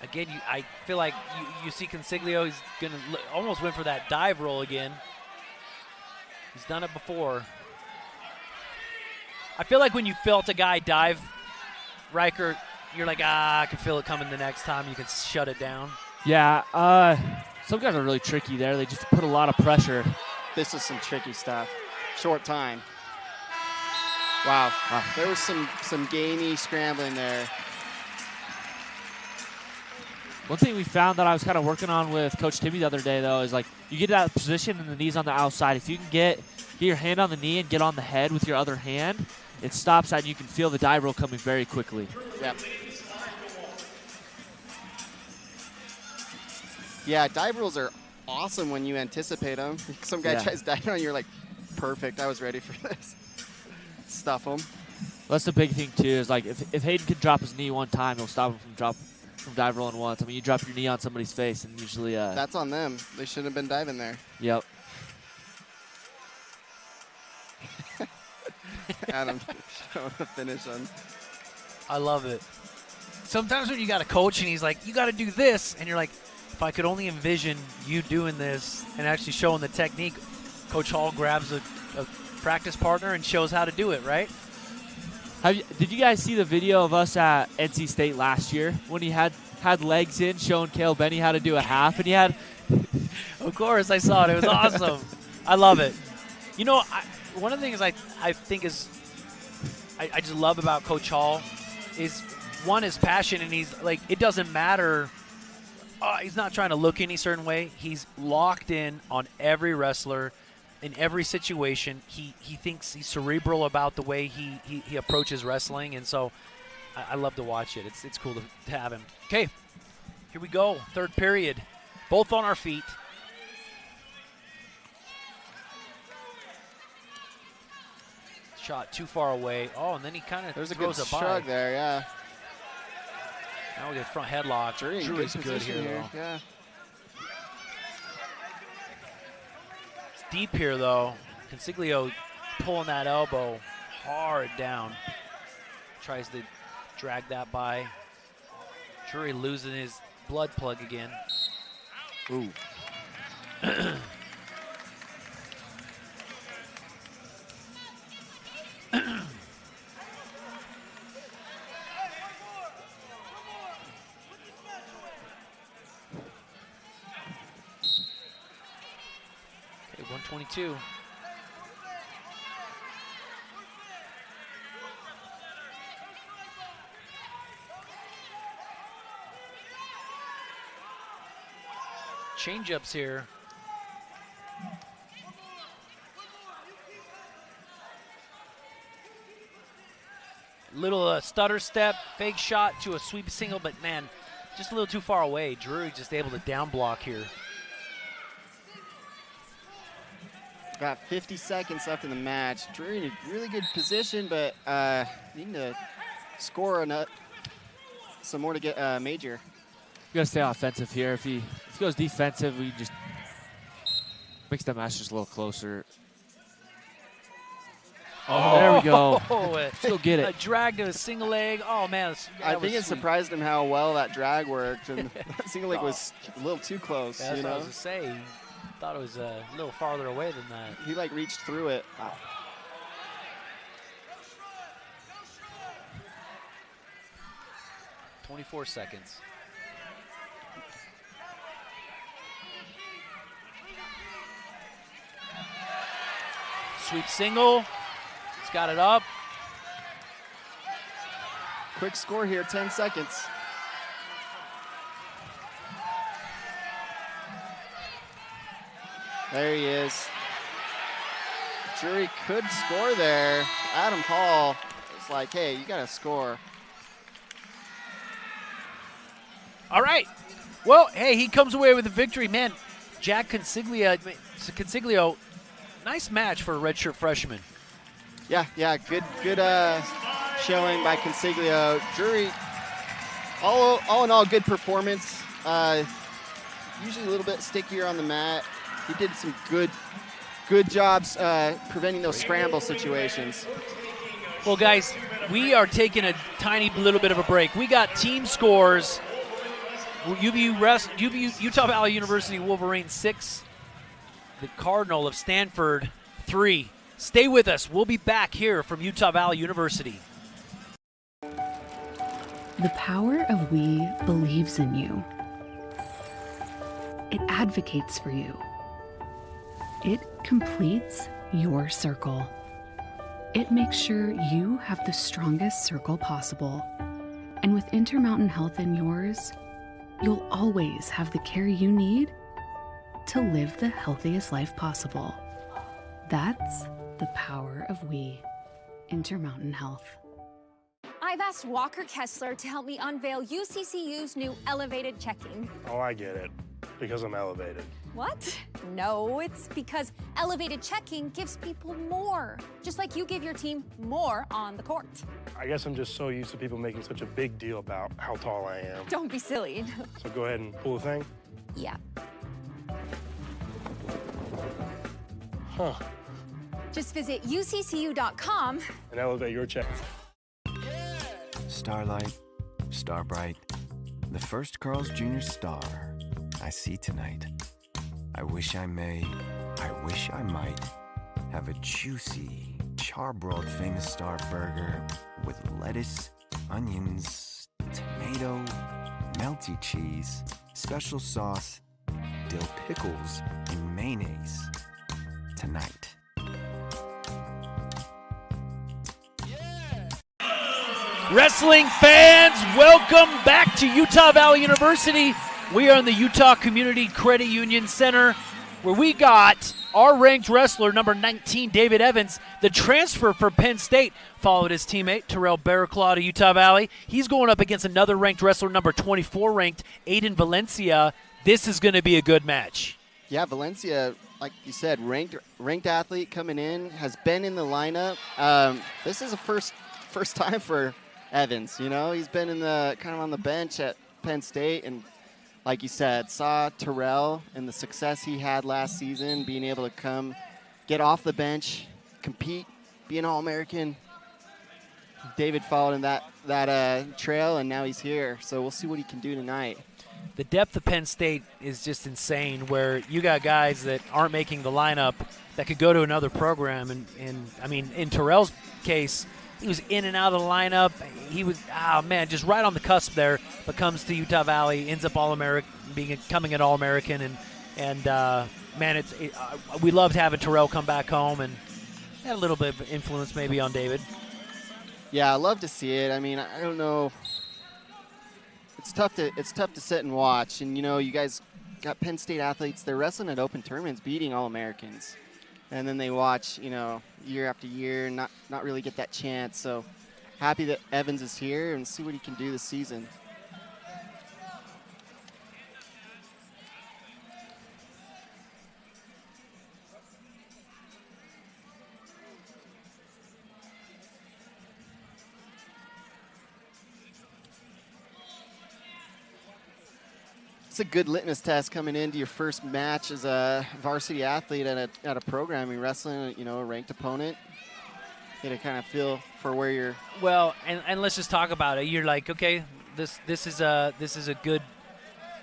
Again, I feel like you see Coniglio, he's going to almost went for that dive roll again. He's done it before. I feel like when you felt a guy dive, Riker, you're like, I can feel it coming the next time. You can shut it down. Yeah, some guys are really tricky there. They just put a lot of pressure. This is some tricky stuff. Short time. Wow. There was some gamey scrambling there. One thing we found that I was kind of working on with Coach Timmy the other day, though, is like you get that position and the knee's on the outside. If you can get your hand on the knee and get on the head with your other hand, it stops that and you can feel the dive roll coming very quickly. Yep. Yeah, dive rolls are awesome when you anticipate them. Some guy tries diving on you, you're like, perfect, I was ready for this. Stuff them. That's the big thing, too, is like if Hayden can drop his knee one time, he'll stop him from dive rolling once. I mean, you drop your knee on somebody's face and usually... That's on them. They shouldn't have been diving there. Yep. Adam showing the finish on. I love it. Sometimes when you got a coach and he's like, you got to do this, and you're like, if I could only envision you doing this and actually showing the technique, Coach Hall grabs a practice partner and shows how to do it, right? Did you guys see the video of us at NC State last year when he had legs in showing Cale Benny how to do a half? And he had... Of course, I saw it. It was awesome. I love it. You know, one of the things I think is I just love about Coach Hall is, one, his passion, and he's like, it doesn't matter. He's not trying to look any certain way. He's locked in on every wrestler in every situation. He thinks he's cerebral about the way he approaches wrestling, and so I love to watch it. It's cool to have him. Okay, here we go. Third period. Both on our feet. Shot too far away. Oh, and then he kind of There's a good throws it by. shrug there, yeah. Now we get front headlock. Drury's good here, though. Yeah. It's deep here, though. Coniglio pulling that elbow hard down. Tries to drag that by. Drury losing his blood plug again. Ooh. Okay, 122. Change-ups here. Little stutter step, fake shot to a sweep single, but man, just a little too far away. Drury just able to down block here. Got 50 seconds left in the match. Drury in a really good position, but needing to score some more to get major. You got to stay offensive here. If he goes defensive, we just makes the match just a little closer. Oh, there we go. Still get it. A drag to a single leg. Oh, man. I think it surprised him how well that drag worked. And that single leg was a little too close. That's what I was going to say. Thought it was a little farther away than that. He, like, reached through it. 24 seconds. Sweep single. He's got it up. Quick score here, 10 seconds. There he is. Drury could score there. Adam Hall is like, hey, you got to score. All right. Well, hey, he comes away with a victory. Man, Jack Coniglio, nice match for a redshirt freshman. Yeah, good showing by Coniglio. Drury, all in all, good performance. Usually a little bit stickier on the mat. He did some good jobs preventing those scramble situations. Well, guys, we are taking a tiny little bit of a break. We got team scores UVU Utah Valley University Wolverines 6. The Cardinal of Stanford 3. Stay with us. We'll be back here from Utah Valley University. The power of we believes in you. It advocates for you. It completes your circle. It makes sure you have the strongest circle possible. And with Intermountain Health in yours, you'll always have the care you need to live the healthiest life possible. That's the power of we, Intermountain Health. I've asked Walker Kessler to help me unveil UCCU's new elevated checking. Oh, I get it. Because I'm elevated. What? No, it's because elevated checking gives people more. Just like you give your team more on the court. I guess I'm just so used to people making such a big deal about how tall I am. Don't be silly. So go ahead and pull the thing. Yeah. Huh. Just visit uccu.com And elevate your check. Starlight, Starbright, the first Carl's Jr. star I see tonight. I wish I may, I wish I might have a juicy, charbroiled famous star burger with lettuce, onions, tomato, melty cheese, special sauce, dill pickles, and mayonnaise tonight. Wrestling fans, welcome back to Utah Valley University. We are in the Utah Community Credit Union Center, where we got our ranked wrestler, number 19, David Evans, the transfer for Penn State, followed his teammate, Terrell Barraclaw, to Utah Valley. He's going up against another ranked wrestler, number 24 ranked, Aiden Valencia. This is going to be a good match. Yeah, Valencia, like you said, ranked athlete coming in, has been in the lineup. This is a first time for Evans. You know, he's been in the kind of on the bench at Penn State, and like you said, saw Terrell and the success he had last season, being able to come, get off the bench, compete, be an All-American. David followed in that trail, and now he's here. So we'll see what he can do tonight. The depth of Penn State is just insane, where you got guys that aren't making the lineup that could go to another program. And I mean, in Terrell's case, he was in and out of the lineup. He was, just right on the cusp there, but comes to Utah Valley, ends up All-American, becoming an All-American. We loved having Terrell come back home, and had a little bit of influence maybe on David. Yeah, I love to see it. I mean, I don't know. It's tough to sit and watch. And, you know, you guys got Penn State athletes. They're wrestling at open tournaments, beating All-Americans. And then they watch, you know, year after year, not really get that chance. So happy that Evans is here and see what he can do this season. It's a good litmus test coming into your first match as a varsity athlete at a program. You're wrestling, you know, a ranked opponent. Get a kind of feel for where you're. Well, and let's just talk about it. You're like, okay, this is a good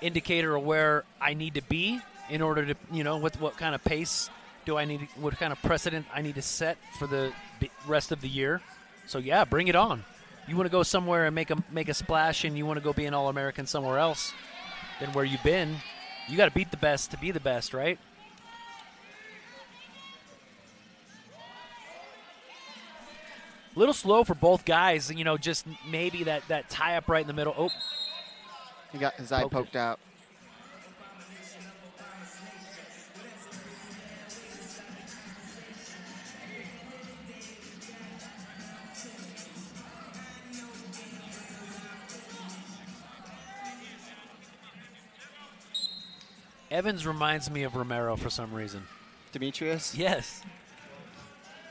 indicator of where I need to be in order to, you know, what kind of pace do I need, what kind of precedent I need to set for the rest of the year. So yeah, bring it on. You want to go somewhere and make a splash, and you want to go be an All-American somewhere else than where you've been. You got to beat the best to be the best, right? A little slow for both guys, you know, just maybe that tie up right in the middle. Oh, he got his eye poked out. Evans reminds me of Romero for some reason. Demetrius? Yes.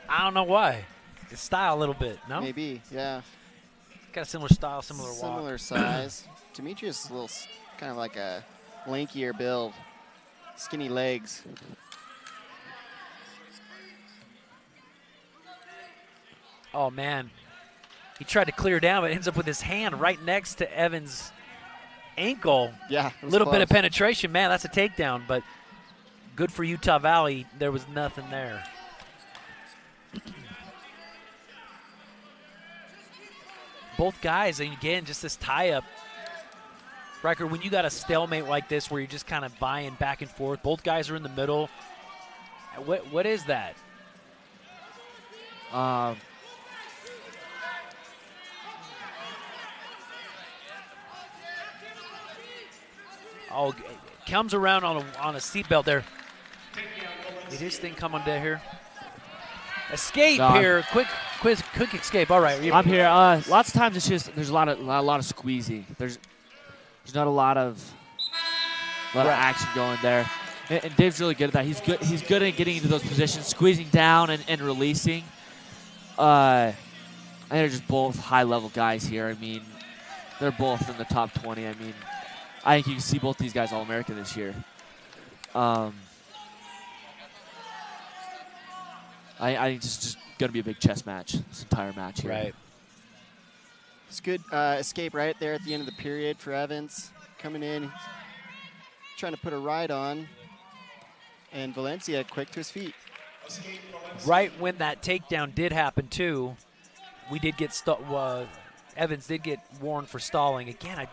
I don't know why. His style a little bit, no? Maybe, yeah. Got a similar style, similar walk. Similar size. Demetrius is a little, kind of like a lankier build. Skinny legs. Oh, man. He tried to clear down, but ends up with his hand right next to Evans' ankle. Yeah, a little bit of penetration. Man, that's a takedown, but good for Utah Valley. There was nothing there. Both guys, and again, just this tie-up. Riker, when you got a stalemate like this where you're just kind of vying back and forth, both guys are in the middle. What is that? Oh, comes around on a seatbelt there. Did his thing come on down here? Escape here, quick escape. All right, I'm here. Lots of times it's just there's a lot of squeezing. There's not a lot of action going there, and Dave's really good at that. He's good at getting into those positions, squeezing down and releasing. I think they're just both high-level guys here. I mean, they're both in the top 20. I mean, I think you can see both these guys All-American this year. I think it's just going to be a big chess match, this entire match here. Right. It's good escape right there at the end of the period for Evans. Coming in, trying to put a ride on. And Valencia quick to his feet. Right when that takedown did happen, too, we did get Evans did get warned for stalling. Again,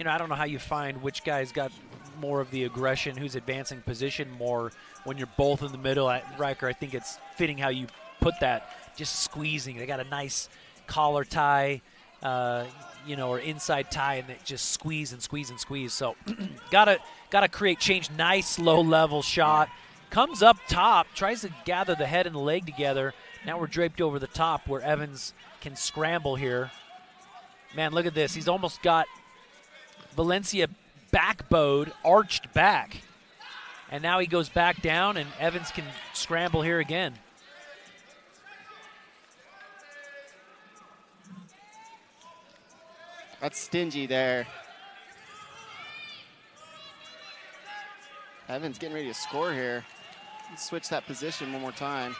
I don't know how you find which guy's got more of the aggression, who's advancing position more when you're both in the middle. Riker, I think it's fitting how you put that, just squeezing. They got a nice collar tie, or inside tie, and they just squeeze and squeeze and squeeze. So gotta create change. Nice low-level shot. Comes up top, tries to gather the head and the leg together. Now we're draped over the top where Evans can scramble here. Man, look at this. He's almost got Valencia backbowed, arched back. And now he goes back down, and Evans can scramble here again. That's stingy there. Evans getting ready to score here. Let's switch that position one more time.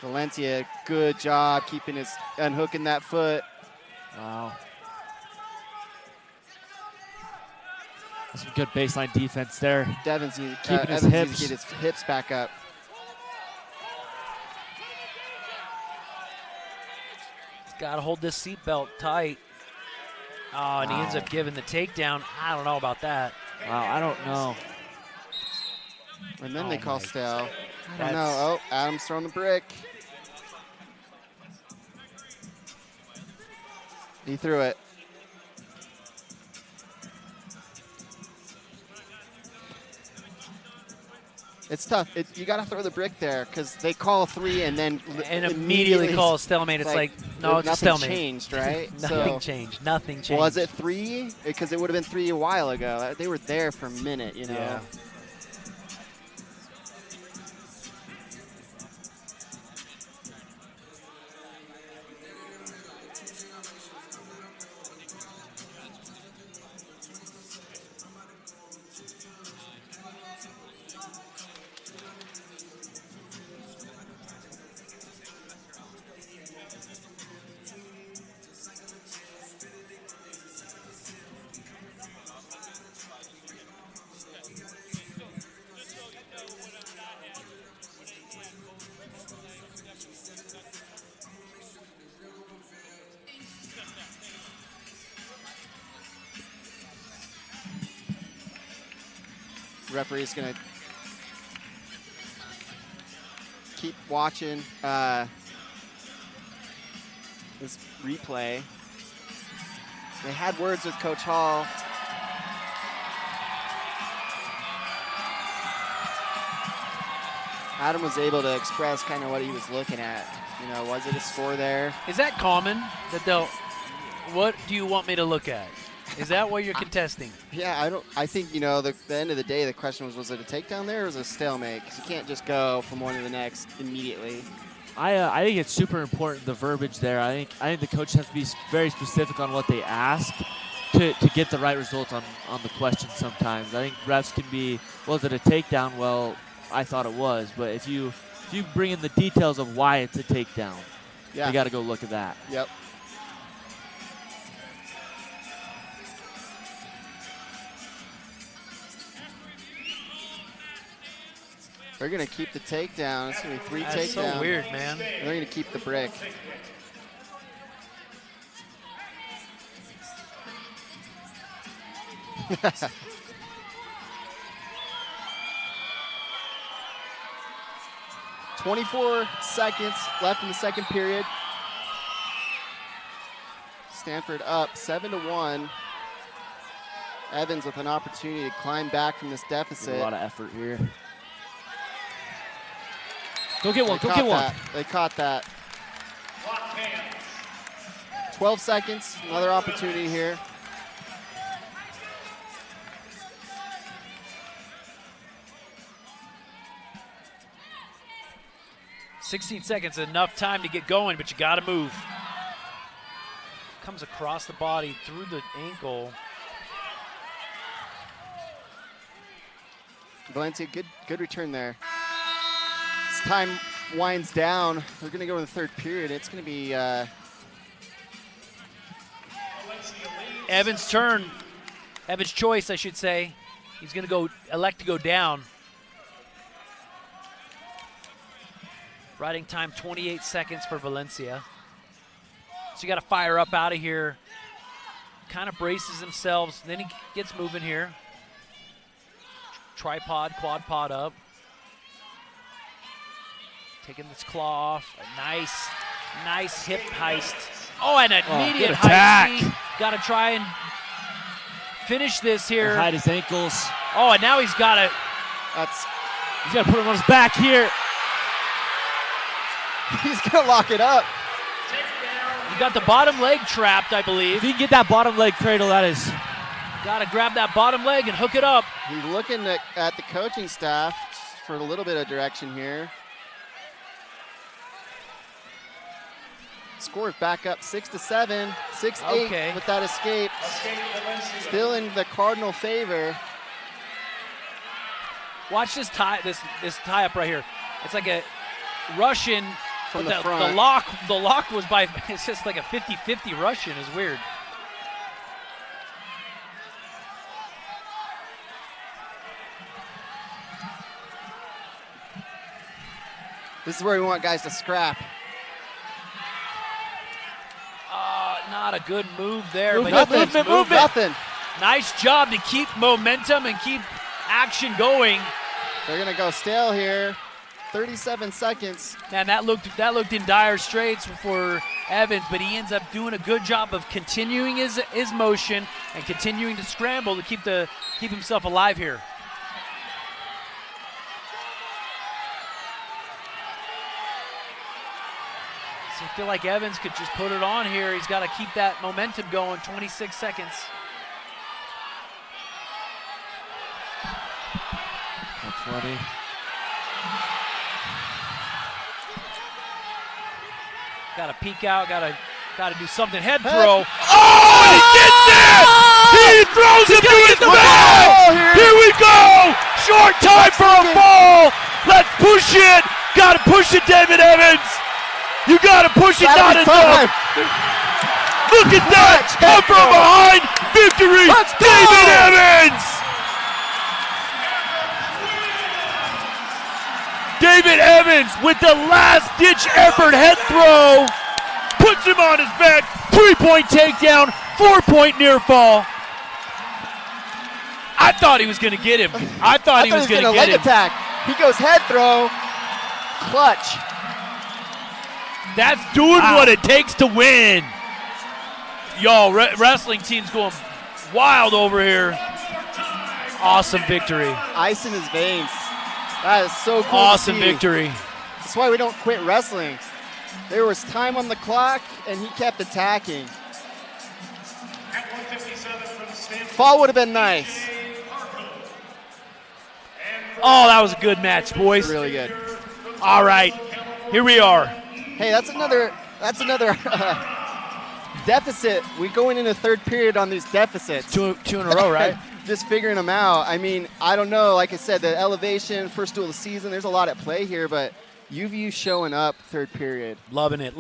Valencia, good job keeping unhooking that foot. Wow. That's some good baseline defense there. Evans needs his to get his hips back up. He's got to hold this seatbelt tight. Oh, and he ends up giving the takedown. I don't know about that. Wow, I don't know. And then they call stale. I don't know. Oh, Adam's throwing the brick. He threw it. It's tough. You got to throw the brick there because they call 3 and then immediately call a stalemate. It's like no, it's a stalemate. Nothing changed, right? Nothing changed. Nothing changed. Was it 3? Because it would have been 3 a while ago. They were there for a minute, you know. Yeah. Referee's going to keep watching this replay. They had words with Coach Hall. Adam was able to express kind of what he was looking at. You know, was it a score there? Is that common that what do you want me to look at? Is that what you're contesting? Yeah, I think, the end of the day, the question was it a takedown there or was it a stalemate? Because you can't just go from one to the next immediately. I think it's super important, the verbiage there. I think the coach has to be very specific on what they ask to get the right results on the question sometimes. I think refs can be, was it a takedown? Well, I thought it was. But if you bring in the details of why it's a takedown, you got to go look at that. Yep. They're going to keep the takedown. It's going to be 3 takedowns. That's so weird, man. And they're going to keep the brick. "24 seconds left in the second period. Stanford up 7-1. Evans with an opportunity to climb back from this deficit. A lot of effort here. Go get one. They Go get one. They caught that. 12 seconds. Another opportunity here. "16 seconds, enough time to get going, but you got to move." Comes across the body through the ankle. Valencia, good return there. As time winds down, they're going to go in the third period. It's going to be Evans' turn. Evans' choice, I should say. He's going to elect to go down. Riding time 28 seconds for Valencia. So you got to fire up out of here. Kind of braces themselves. Then he gets moving here. Tripod, quad pod up. Taking this claw off. A nice hip heist. Oh, and an immediate heist. Got to try and finish this here. Hide his ankles. Oh, and now he's got to. He's got to put him on his back here. He's going to lock it up. You got the bottom leg trapped, I believe. If you can get that bottom leg cradle, that is. Got to grab that bottom leg and hook it up. He's looking at the coaching staff for a little bit of direction here. Score's back up 6-7, 6-8 with that escape. Still in the Cardinal favor. Watch this tie up right here. It's like a Russian from the front. The lock was by, it's just like a 50-50 Russian. Is weird. This is where we want guys to scrap. Not a good move there. Movement. Nothing. Nice job to keep momentum and keep action going. They're going to go stale here. 37 seconds. Man, that looked in dire straits for Evans, but he ends up doing a good job of continuing his motion and continuing to scramble to keep himself alive here. So I feel like Evans could just put it on here. He's got to keep that momentum going. 26 seconds. That's 20. Got to peek out. Got to do something. Head throw. Oh, he gets it! He throws it to his back! Here we go! Short time for a fall. Let's push it. Got to push it, David Evans. You got to push it, not enough. Look at that! Come from behind. Victory, David Evans. David Evans with the last-ditch effort head throw. Puts him on his back. 3-point takedown, 4-point near fall. I thought he was going to get him. I thought he was going to get him. Leg attack. He goes head throw. Clutch. That's doing what it takes to win. Yo, wrestling team's going wild over here. Awesome victory. Ice in his veins. That is so cool. Awesome victory. That's why we don't quit wrestling. There was time on the clock, and he kept attacking. Fall would have been nice. Oh, that was a good match, boys. Really good. All right, here we are. Hey, that's another deficit. We going into third period on these deficits. Two in a row, right? Just figuring them out. I mean, I don't know. Like I said, the elevation, first duel of the season, there's a lot at play here, but UVU showing up third period. Loving it.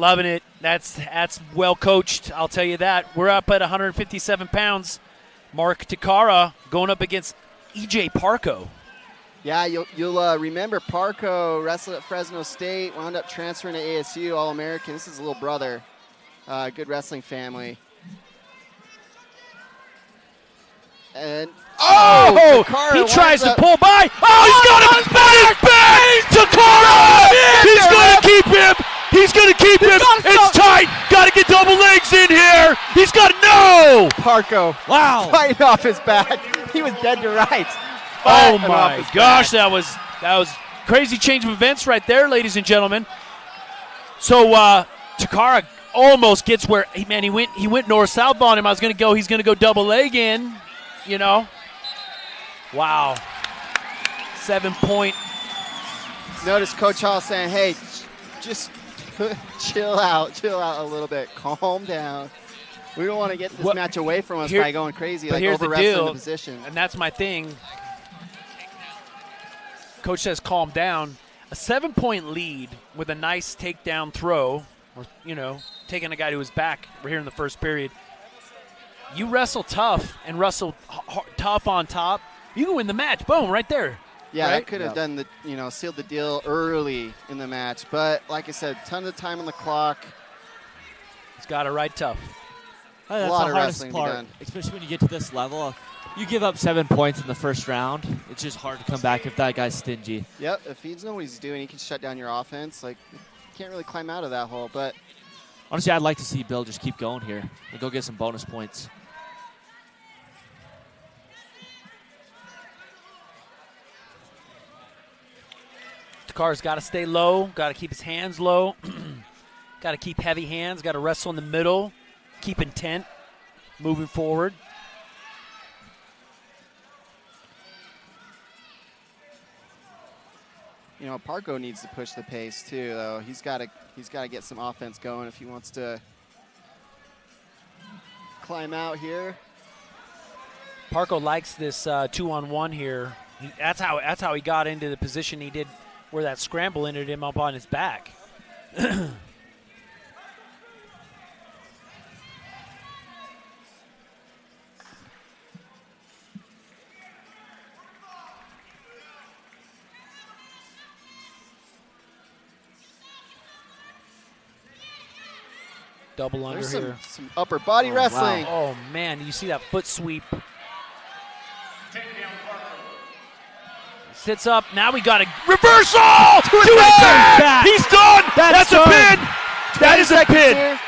That's well coached, I'll tell you that. We're up at 157 pounds. Mark Takara going up against EJ Parkco. Yeah, you'll remember Parkco wrestled at Fresno State, wound up transferring to ASU, All-American. This is his little brother. Good wrestling family. And Takara he tries to up. pull by. Oh, he's got him on his back. Takara, he's going to keep him. He's going to keep him. It's tight. Got to get double legs in here. He's got no. Parkco. Wow. Fighting off his back. He was dead to rights. Oh my gosh, that was crazy change of events right there, ladies and gentlemen. So Takara almost gets where he went north-south on him. He's going to go double leg in, you know. Wow. 7-point. Notice Coach Hall saying, hey, just chill out a little bit. Calm down. We don't want to get this match away from us by going crazy, like over-wrestling the position. And that's my thing. Coach says calm down. A 7-point lead with a nice takedown throw, or, you know, taking a guy to his back here in the first period. You wrestle tough and wrestle tough on top, you can win the match. Boom, right there. Yeah, right? that could have done sealed the deal early in the match. But like I said, ton of time on the clock. He's got it right tough. That's a lot the of hardest wrestling part, to be done. especially when you get to this level. You give up 7 points in the first round. It's just hard to come back if that guy's stingy. Yep, if he knows what he's doing, he can shut down your offense. Like, you can't really climb out of that hole. But honestly, I'd like to see Bill just keep going here and go get some bonus points. Takara's got to stay low, got to keep his hands low, got to keep heavy hands, got to wrestle in the middle, keep intent, moving forward. you know, Parkco needs to push the pace too, though. He's got to get some offense going if he wants to climb out here. Parkco likes this 2-on-1 here. That's how he got into the position he did, where that scramble ended him up on his back. Double under There's here. some upper body wrestling. Wow. Oh, man. You see that foot sweep. Sits up. Now we got a reversal to his back. He's done. That's a pin. That is a pin. Here.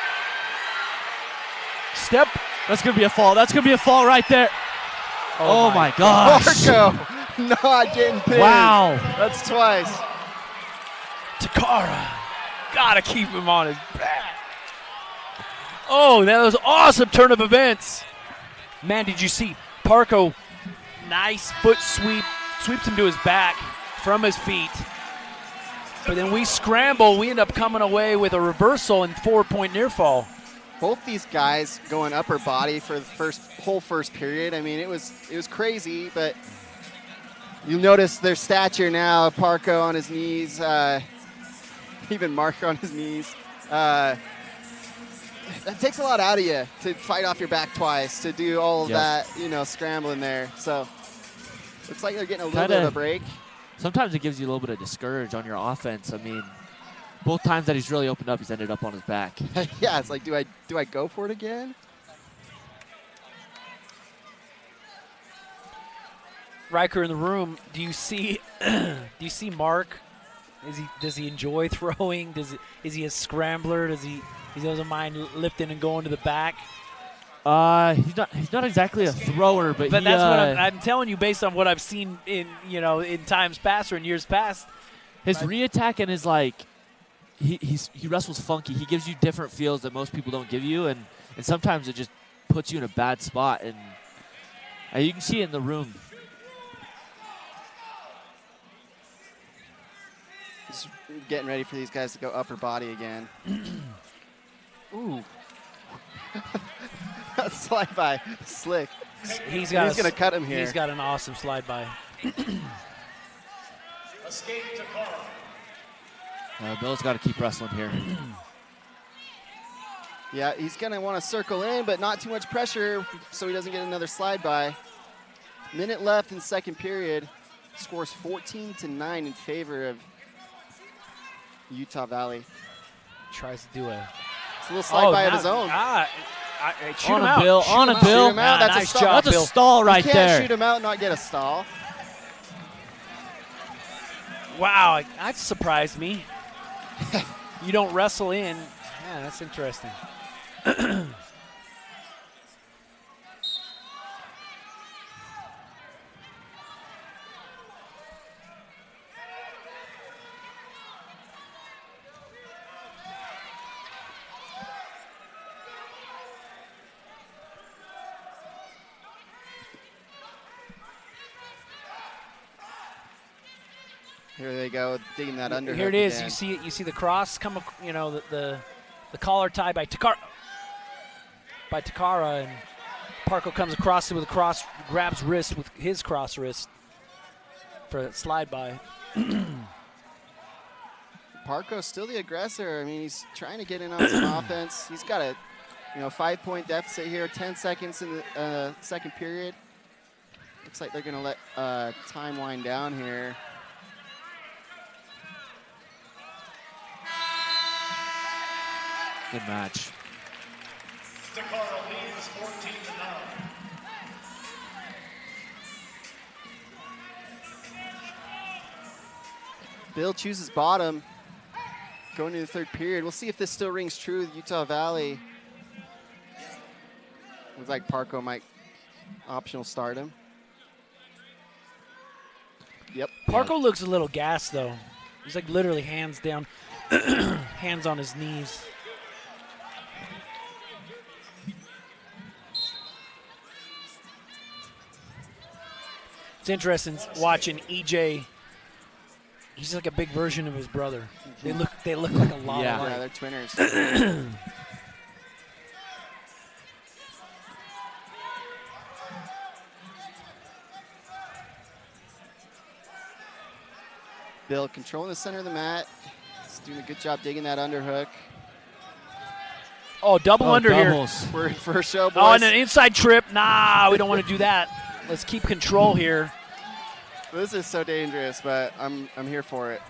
Step. That's going to be a fall. That's going to be a fall right there. Oh my gosh. Parkco not getting pinned. Wow. That's twice. Takara. Got to keep him on his back. Oh, that was awesome turn of events. Man, did you see Parkco? Nice foot sweep. Sweeps him to his back from his feet. But then we scramble. We end up coming away with a reversal and 4-point near fall. Both these guys going upper body for the whole first period. I mean, it was crazy, but you'll notice their stature now. Parkco on his knees, even Mark on his knees. That takes a lot out of you to fight off your back twice, to do all of that, scrambling there. So looks like they're getting a little bit of a break. Sometimes it gives you a little bit of discourage on your offense. I mean, both times that he's really opened up, he's ended up on his back. Yeah, it's like, do I go for it again? Riker in the room. Do you see Mark? Does he enjoy throwing? Is he a scrambler? He doesn't mind lifting and going to the back? He's not exactly a thrower, but that's what I'm telling you based on what I've seen in times past or in years past. His re-attack and his he wrestles funky. He gives you different feels that most people don't give you, and sometimes it just puts you in a bad spot. And you can see it in the room. Just getting ready for these guys to go upper body again. Ooh. Slide by, slick. He's going to cut him here. He's got an awesome slide by. Escape Takara. Bill's got to keep wrestling here. Yeah, he's going to want to circle in, but not too much pressure so he doesn't get another slide by. Minute left in second period. scores 14-9 in favor of Utah Valley. Tries to do a little slide by of his own. Shoot him out. Bill. On a Bill. Shoot him out. That's nice a stall. job, That's Bill. a stall right you can't there. shoot him out and not get a stall. Wow, that surprised me. You don't wrestle in. Yeah, that's interesting. Here they go, digging that underhook. Here it is. again. You see it. You see the cross come. The collar tie by Takara. And Parkco comes across it with a cross, grabs wrist with his cross wrist for a slide by. Parkco's still the aggressor. I mean, he's trying to get in on some offense. He's got a 5-point deficit here. 10 seconds in the second period. Looks like they're going to let time wind down here. Good match. Takara leads 14-9. Bill chooses bottom going into the third period. We'll see if this still rings true with Utah Valley. Looks like Parkco might optional start him. Yep. Parkco looks a little gassed though. He's like literally hands down, hands on his knees. It's interesting watching EJ. He's like a big version of his brother. They look like a lot Yeah. alike. Yeah, they're twinners. Bill controlling the center of the mat. He's doing a good job digging that underhook. Oh, double under doubles. We're in for a show, boys. here. Oh, and an inside trip. Nah, we don't want to do that. Let's keep control here. This is so dangerous, but I'm here for it.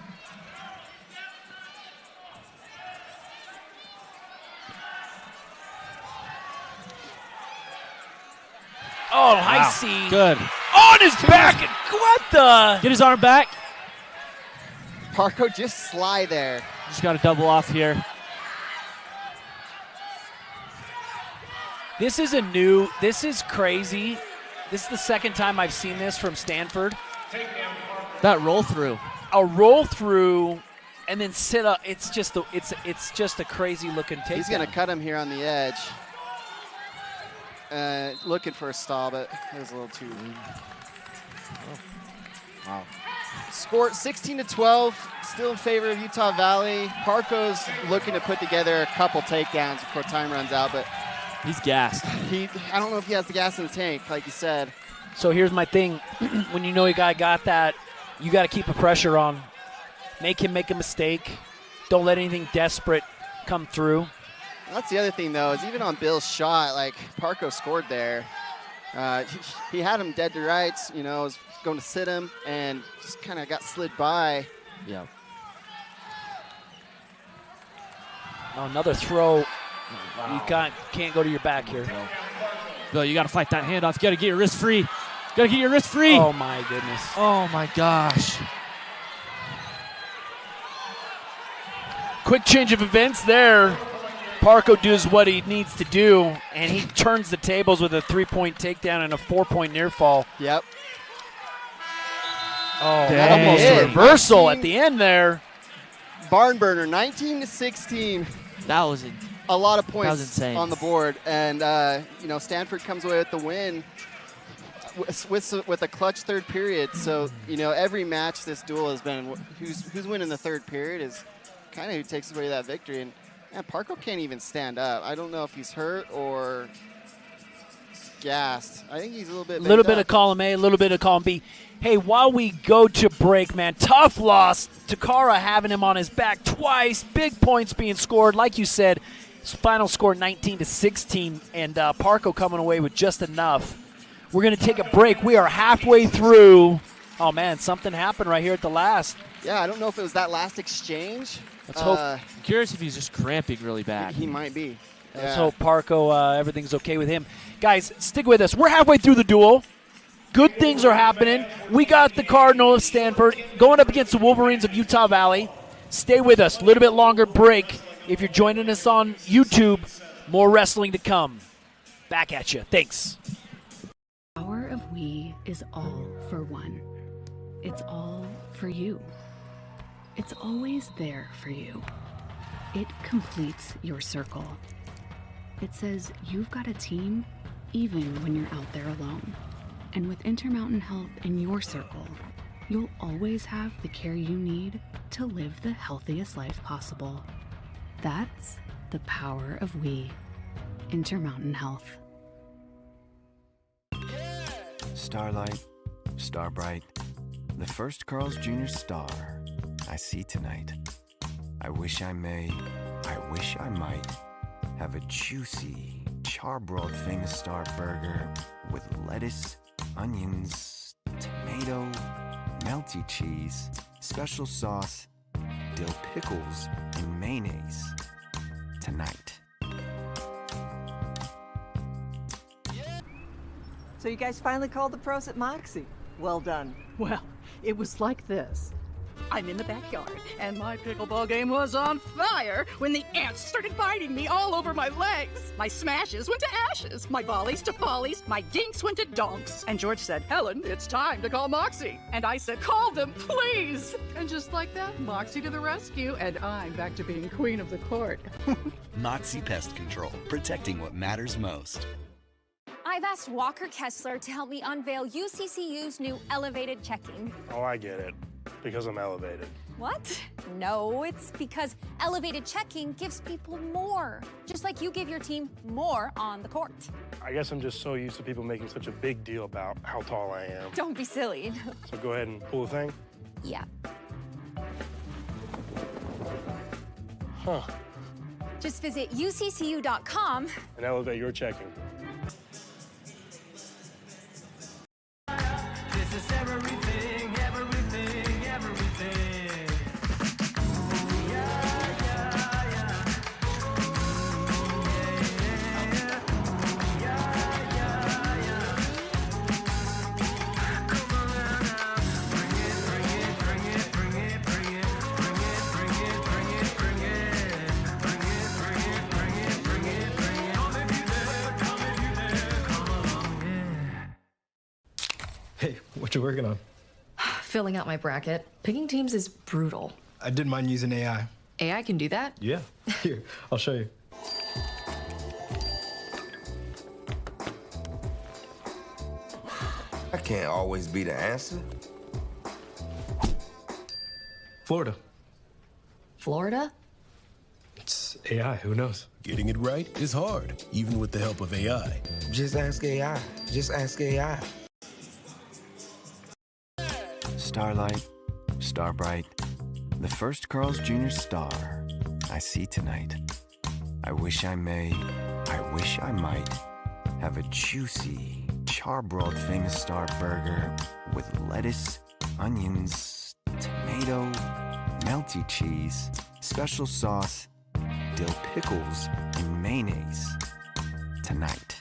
Oh, high C. Good. On his back. What the? Get his arm back. Parkco just slide there. Just got to double off here. This is crazy. This is the second time I've seen this from Stanford. That roll through. A roll through and then sit up. It's just a crazy looking takedown. He's going to cut him here on the edge. Looking for a stall, but it was a little too lean. Wow. Score 16-12, still in favor of Utah Valley. Parkco's looking to put together a couple takedowns before time runs out, but he's gassed. I don't know if he has the gas in the tank, like you said. So here's my thing. When you know a guy got that, you got to keep the pressure on. Make him make a mistake. Don't let anything desperate come through. That's the other thing, though, is even on Bill's shot, like Parkco scored there. He had him dead to rights, was going to sit him and just kind of got slid by. Yeah. Oh, another throw. Wow. You can't go to your back here. Bill, you got to fight that handoff. You got to get your wrist free. Got to get your wrist free. Oh, my goodness. Oh, my gosh. Quick change of events there. Parkco does what he needs to do, and he turns the tables with a 3-point takedown and a 4-point near fall. Yep. Oh, Dang. almost a reversal at the end there. Barn burner, 19-16. That was a lot of that points was insane. on the board, and Stanford comes away with the win with a clutch third period. So every match this duel has been who's winning the third period is kind of who takes away that victory. And Parkco can't even stand up. I don't know if he's hurt or gassed. I think he's a little bit. A little bit of column A, a little bit of column B. Hey, while we go to break, man, tough loss. Takara having him on his back twice. Big points being scored. Like you said, final score 19-16, and Parkco coming away with just enough. We're going to take a break. We are halfway through Oh, man, something happened right here at the last. Yeah, I don't know if it was that last exchange. Let's hope. I'm curious if he's just cramping really bad. He might be. Let's hope Parkco, everything's okay with him. Guys, stick with us. We're halfway through the duel. Good things are happening. We got the Cardinal of Stanford going up against the Wolverines of Utah Valley. Stay with us. A little bit longer break. If you're joining us on YouTube, more wrestling to come. Back at you. Thanks. The power of we is all for one. It's all for you. It's always there for you. It completes your circle. It says you've got a team even when you're out there alone. And with Intermountain Health in your circle, you'll always have the care you need to live the healthiest life possible. That's the power of we. Intermountain Health. Starlight, Starbright, the first Carl's Jr. star I see tonight. I wish I may, I wish I might have a juicy, charbroiled famous star burger with lettuce, onions, tomato, melty cheese, special sauce, dill pickles, and mayonnaise tonight. So you guys finally called the pros at Moxie. Well done. Well, it was like this. I'm in the backyard, and my pickleball game was on fire when the ants started biting me all over my legs. My smashes went to ashes, my volleys to follies, my dinks went to donks. And George said, Helen, it's time to call Moxie. And I said, call them, please. And just like that, Moxie to the rescue, and I'm back to being queen of the court. Moxie Pest Control, protecting what matters most. I've asked Walker Kessler to help me unveil UCCU's new elevated checking. Oh, I get it. Because I'm elevated. What? No, it's because elevated checking gives people more. Just like you give your team more on the court. I guess I'm just so used to people making such a big deal about how tall I am. Don't be silly. So go ahead and pull the thing. Yeah. Huh. Just visit uccu.com And elevate your checking. This is everything, everything, everything. Yeah, yeah, yeah. Yeah, yeah, yeah. Come on now. Bring it, bring it, bring it, bring it, bring it, bring it, bring it, bring it, bring it, bring it, bring it, bring it, bring it, bring it. Come if you dare, come if you dare, come along, yeah. Hey, what you working on? Filling out my bracket. Picking teams is brutal. I didn't mind using AI. AI can do that? Yeah. Here, I'll show you. I can't always be the answer. Florida. Florida? It's AI, who knows? Getting it right is hard, even with the help of AI. Just ask AI. Just ask AI. Starlight, Starbright, the first Carl's Jr. star I see tonight. I wish I may, I wish I might have a juicy, charbroiled famous star burger with lettuce, onions, tomato, melty cheese, special sauce, dill pickles, and mayonnaise tonight.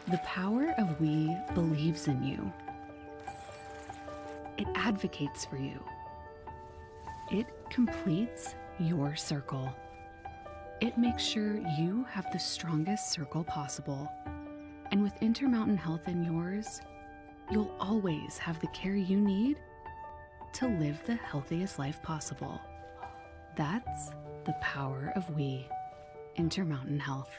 The power of we believes in you. It advocates for you. It completes your circle. It makes sure you have the strongest circle possible. And with Intermountain Health in yours, you'll always have the care you need to live the healthiest life possible. That's the power of we. Intermountain Health.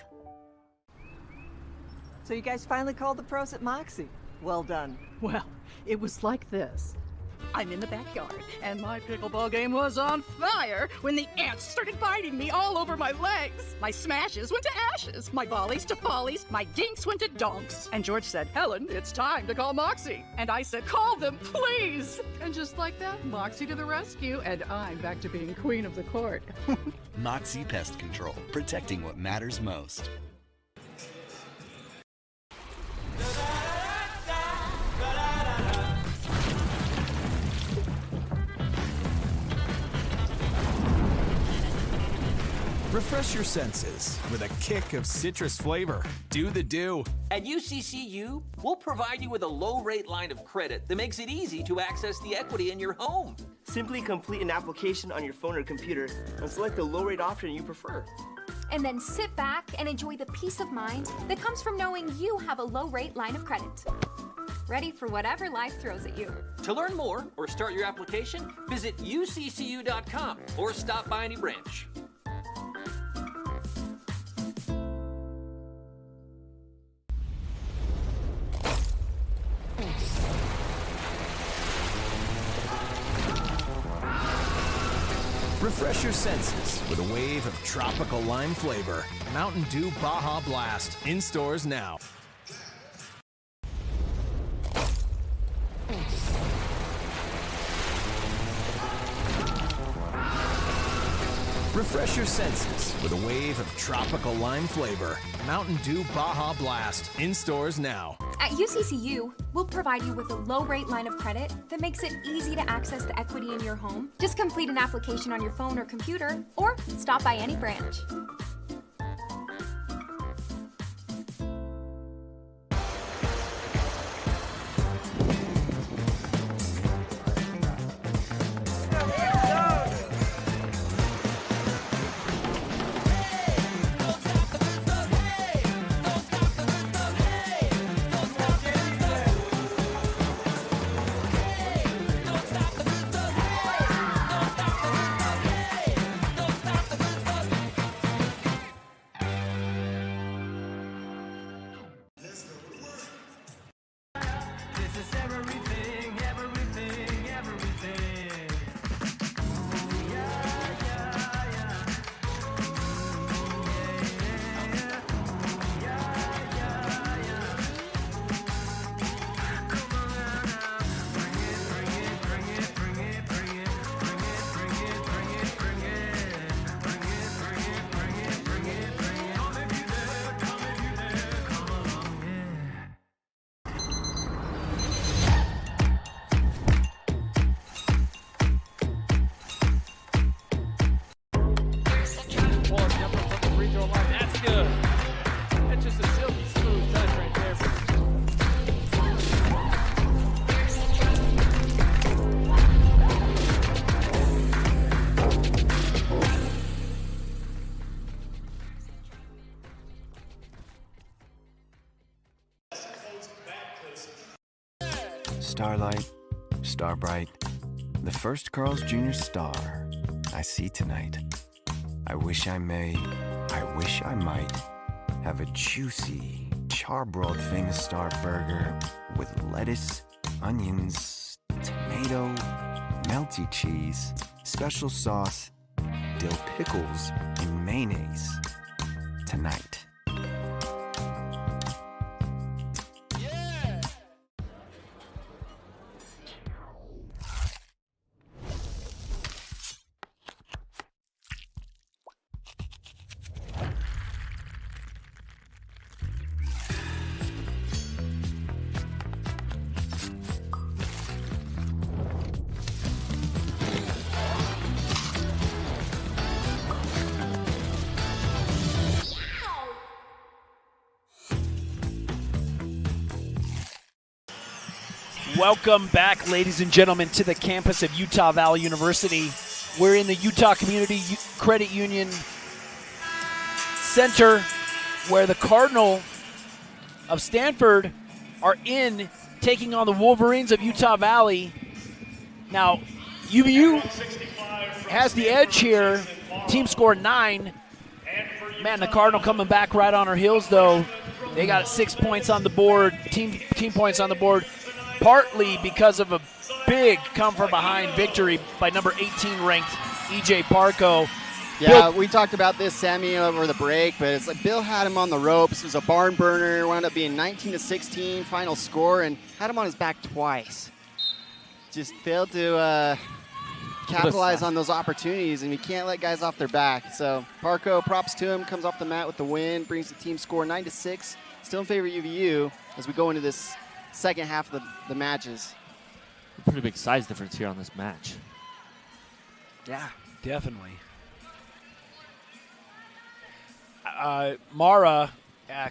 So you guys finally called the pros at Moxie. Well done. Well, it was like this. I'm in the backyard, and my pickleball game was on fire when the ants started biting me all over my legs. My smashes went to ashes, my volleys to follies, my dinks went to donks. And George said, Helen, it's time to call Moxie. And I said, call them, please. And just like that, Moxie to the rescue, and I'm back to being queen of the court. Moxie Pest Control, protecting what matters most. Refresh your senses with a kick of citrus flavor. Do the do. At UCCU, we'll provide you with a low-rate line of credit that makes it easy to access the equity in your home. Simply complete an application on your phone or computer and select the low-rate option you prefer. And then sit back and enjoy the peace of mind that comes from knowing you have a low-rate line of credit. Ready for whatever life throws at you. To learn more or start your application, visit uccu.com or stop by any branch. Refresh your senses with a wave of tropical lime flavor. Mountain Dew Baja Blast. In stores now. Refresh your senses with a wave of tropical lime flavor. Mountain Dew Baja Blast. In stores now. At UCCU, we'll provide you with a low-rate line of credit that makes it easy to access the equity in your home. Just complete an application on your phone or computer, or stop by any branch. Starlight, Starbright, the first Carl's Jr. star I see tonight. I wish I may, I wish I might have a juicy, charbroiled famous star burger with lettuce, onions, tomato, melty cheese, special sauce, dill pickles, and mayonnaise tonight. Welcome back, ladies and gentlemen, to the campus of Utah Valley University. We're in the Utah Community Credit Union Center, where the Cardinal of Stanford are in taking on the Wolverines of Utah Valley. Now, UVU has the edge here. Team score 9. Man, the Cardinal coming back right on our heels, though. They got 6 points on the board, team points on the board, partly because of a big come-from-behind victory by number 18 ranked EJ Parkco. Yeah, we talked about this, Sammy, over the break, but it's like Bill had him on the ropes. It was a barn burner. Wound up being 19-16 final score, and had him on his back twice. Just failed to capitalize on those opportunities, and we can't let guys off their back. So Parkco, props to him, comes off the mat with the win, brings the team score 9-6. Still in favor of UVU as we go into this second half of the matches. Pretty big size difference here on this match. Yeah, definitely. Mara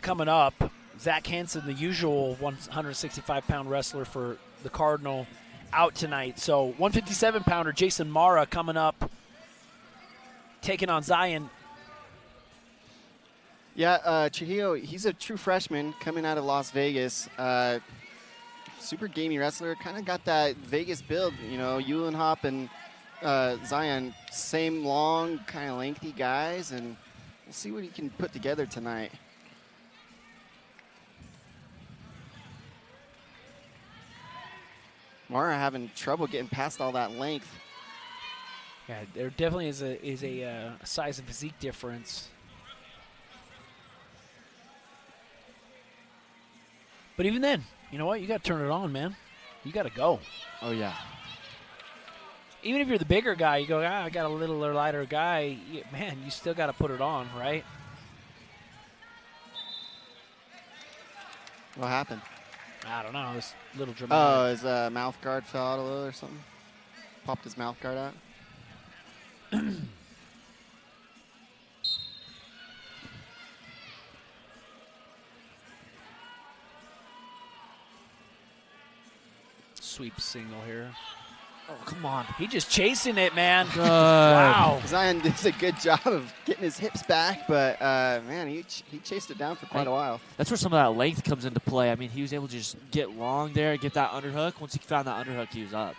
coming up. Zach Hansen, the usual 165-pound wrestler for the Cardinal, out tonight. So 157-pounder Jason Mara coming up, taking on Zion. Yeah, Chihillo, he's a true freshman coming out of Las Vegas. Super gamey wrestler, kind of got that Vegas build. You know, Ulenhop and Zion, same long, kind of lengthy guys, and we'll see what he can put together tonight. Mara having trouble getting past all that length. Yeah, there definitely is a size and physique difference. But even then, you know what? You got to turn it on, man. You got to go. Oh, yeah. Even if you're the bigger guy, you go, I got a little or lighter guy. Man, you still got to put it on, right? What happened? I don't know. It's a little dramatic. Oh, his mouth guard fell out a little or something? Popped his mouth guard out? Sweep single here. Oh, come on. He just chasing it, man. Good. Wow. Zion does a good job of getting his hips back, but, man, he chased it down for quite a while. That's where some of that length comes into play. I mean, he was able to just get long there, get that underhook. Once he found that underhook, he was up.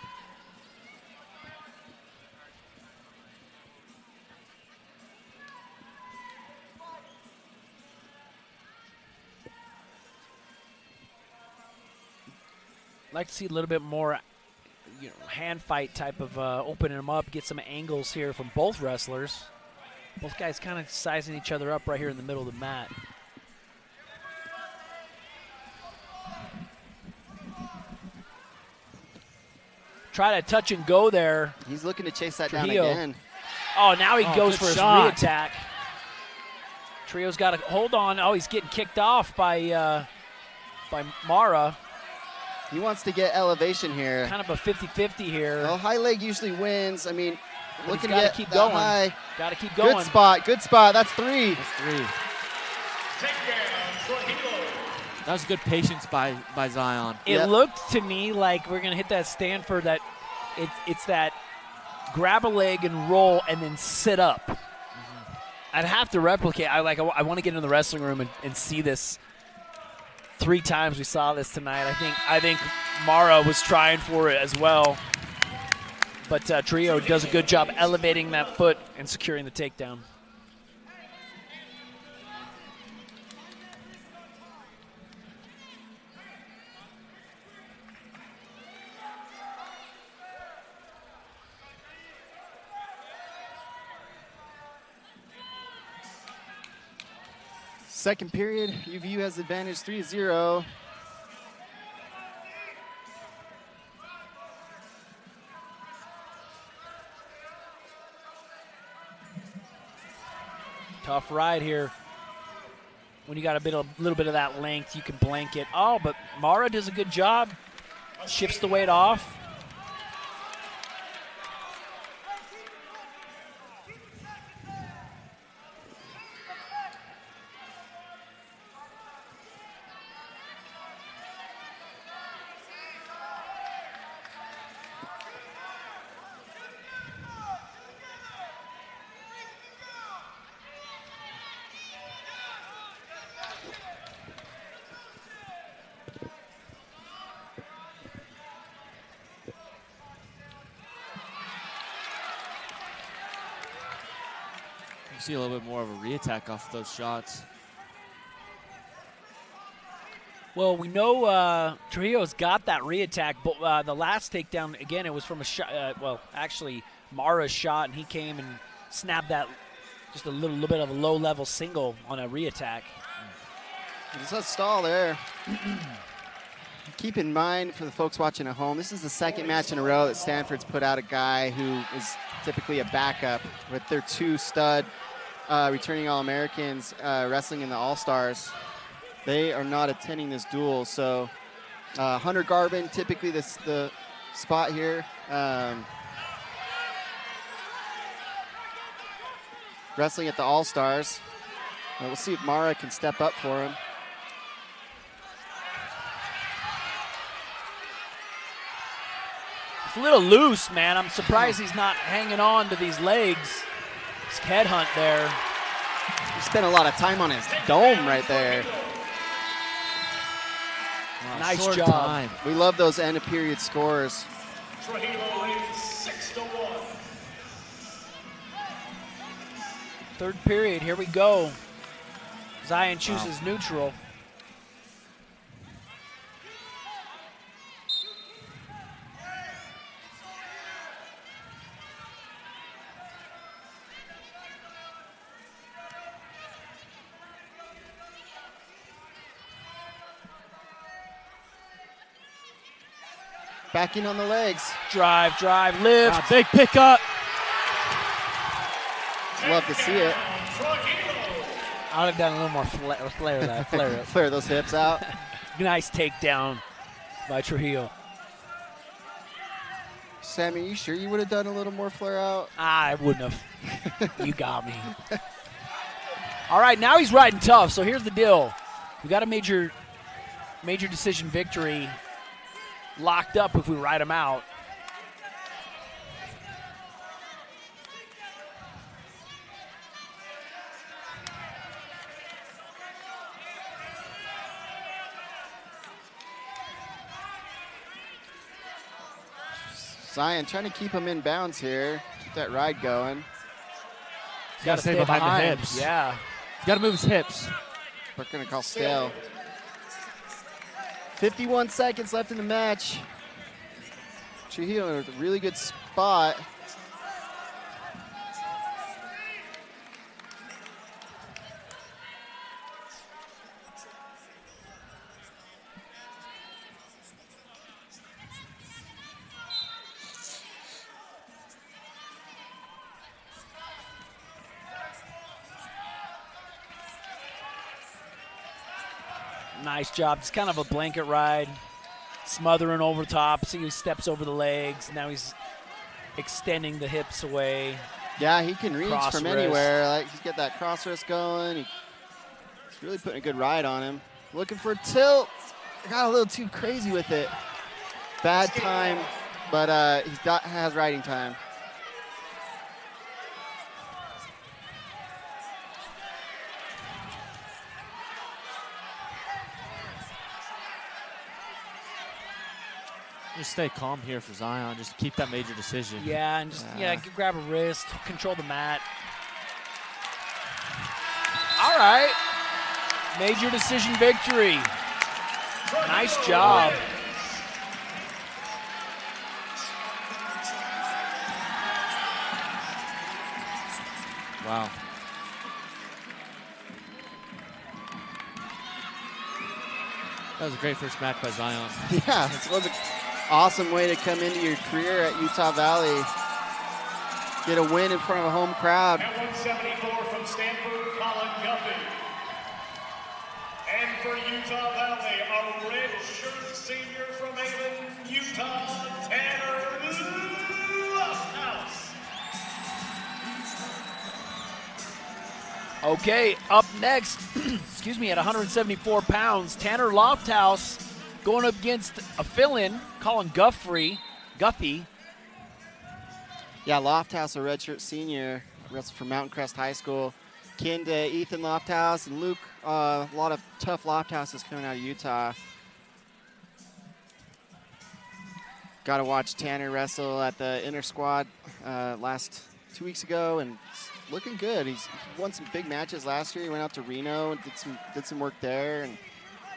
Like to see a little bit more, hand fight type of opening them up, get some angles here from both wrestlers. Both guys kind of sizing each other up right here in the middle of the mat. Try to touch and go there. He's looking to chase that down Chihillo. again. Oh, now he goes good for his shot. re-attack. Trio's got to hold on. Oh, he's getting kicked off by Mara. He wants to get elevation here. Kind of a 50-50 here. Well, high leg usually wins. I mean, But looking he's to gotta get keep that going. high. Got to keep going. Good spot. Good spot. That's three. That's three. That was good patience by Zion. It looked to me like we're going to hit that Stanford, that it's that grab a leg and roll and then sit up. I'd have to replicate. I want to get in the wrestling room and see this. 3 times we saw this tonight. I think Mara was trying for it as well. But Trio does a good job elevating that foot and securing the takedown. Second period, UVU has advantage 3-0. Tough ride here. When you got a little bit of that length, you can blanket. Oh, but Mara does a good job. Shifts the weight off. You see a little bit more of a re-attack off those shots. Well, we know Trujillo's got that re-attack, but the last takedown, again, it was from a shot. Well, actually, Mara's shot, and he came and snapped that just a little bit of a low-level single on a re-attack. There's a stall there. Keep in mind, for the folks watching at home, this is the second match in a row that Stanford's put out a guy who is typically a backup with their 2 stud returning All-Americans wrestling in the All-Stars. They are not attending this duel, so Hunter Garvin, typically the spot here. Wrestling at the All-Stars. We'll see if Mara can step up for him. It's a little loose, man. I'm surprised he's not hanging on to these legs. His headhunt there. He spent a lot of time on his dome right there. Wow, nice short job. Time. We love those end of period scores. Chihillo leads 6-1. Third period, here we go. Zion chooses neutral. Backing on the legs. Drive, lift. Big pickup. Love to see it. I would have done a little more flare that. Flare those hips out. Nice takedown by Trujillo. Sammy, you sure you would have done a little more flare out? I wouldn't have. You got me. All right, now he's riding tough. So here's the deal. We got a major decision victory locked up if we ride him out. Zion trying to keep him in bounds here. Keep that ride going. Got to stay behind the hips. Yeah. Got to move his hips. We're going to call stale. 51 seconds left in the match. Chihillo in a really good spot. Nice job. It's kind of a blanket ride, smothering over top. See, he steps over the legs. Now he's extending the hips away. Yeah, he can reach Cross from wrist. anywhere. Like, he's got that cross wrist going. He's really putting a good ride on him. Looking for a tilt. Got a little too crazy with it. Bad time, but has riding time. Just stay calm here for Zion. Just keep that major decision. Yeah, and just grab a wrist, control the mat. All right. Major decision victory. Nice job. Wow. That was a great first match by Zion. Yeah, it was an awesome way to come into your career at Utah Valley. Get a win in front of a home crowd. At 174 from Stanford, Guffy. And for Utah Valley, a red shirt senior from Avon, Utah, Tanner Loft House. Okay, up next, excuse me, at 174 pounds, Tanner Loft House going up against a fill-in, Colin Guffy. Yeah, Loft House, a redshirt senior, wrestled from Mountain Crest High School. Kin to Ethan Loft House and Luke, a lot of tough Loft Houses coming out of Utah. Got to watch Tanner wrestle at the inner squad last 2 weeks ago, and it's looking good. He's won some big matches last year. He went out to Reno and did some work there, and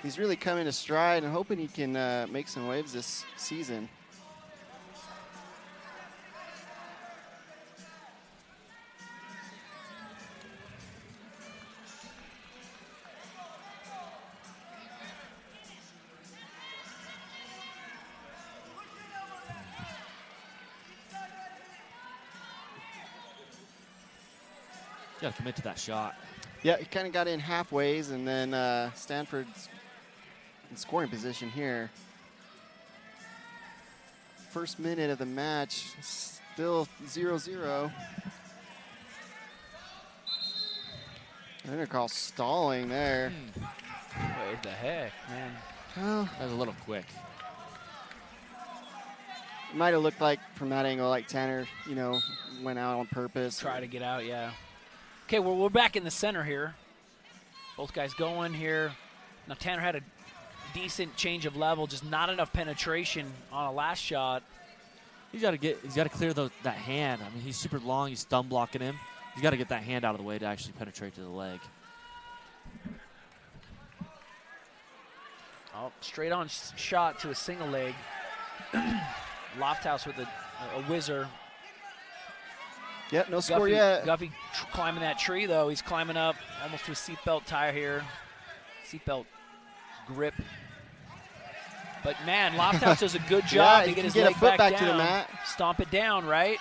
He's really coming to stride and hoping he can make some waves this season. You got to commit to that shot. Yeah, he kind of got in halfways, and then Stanford's in scoring position here. First minute of the match, still 0-0. I'm going to call stalling there. What the heck, man? Well, that was a little quick. It might have looked like from that angle, like Tanner, you know, went out on purpose. Try to get out, yeah. Okay, well, we're back in the center here. Both guys going here. Now Tanner had a decent change of level, just not enough penetration on a last shot. He's got to clear that hand. I mean, he's super long. He's thumb blocking him. He's got to get that hand out of the way to actually penetrate to the leg. Oh, straight on shot to a single leg. Loft House with a whizzer. Yep, no score yet. Guffy climbing that tree, though. He's climbing up almost to a seatbelt tie here. Seatbelt grip. But, man, Loft House does a good job to get his leg back down. To the mat. Stomp it down, right?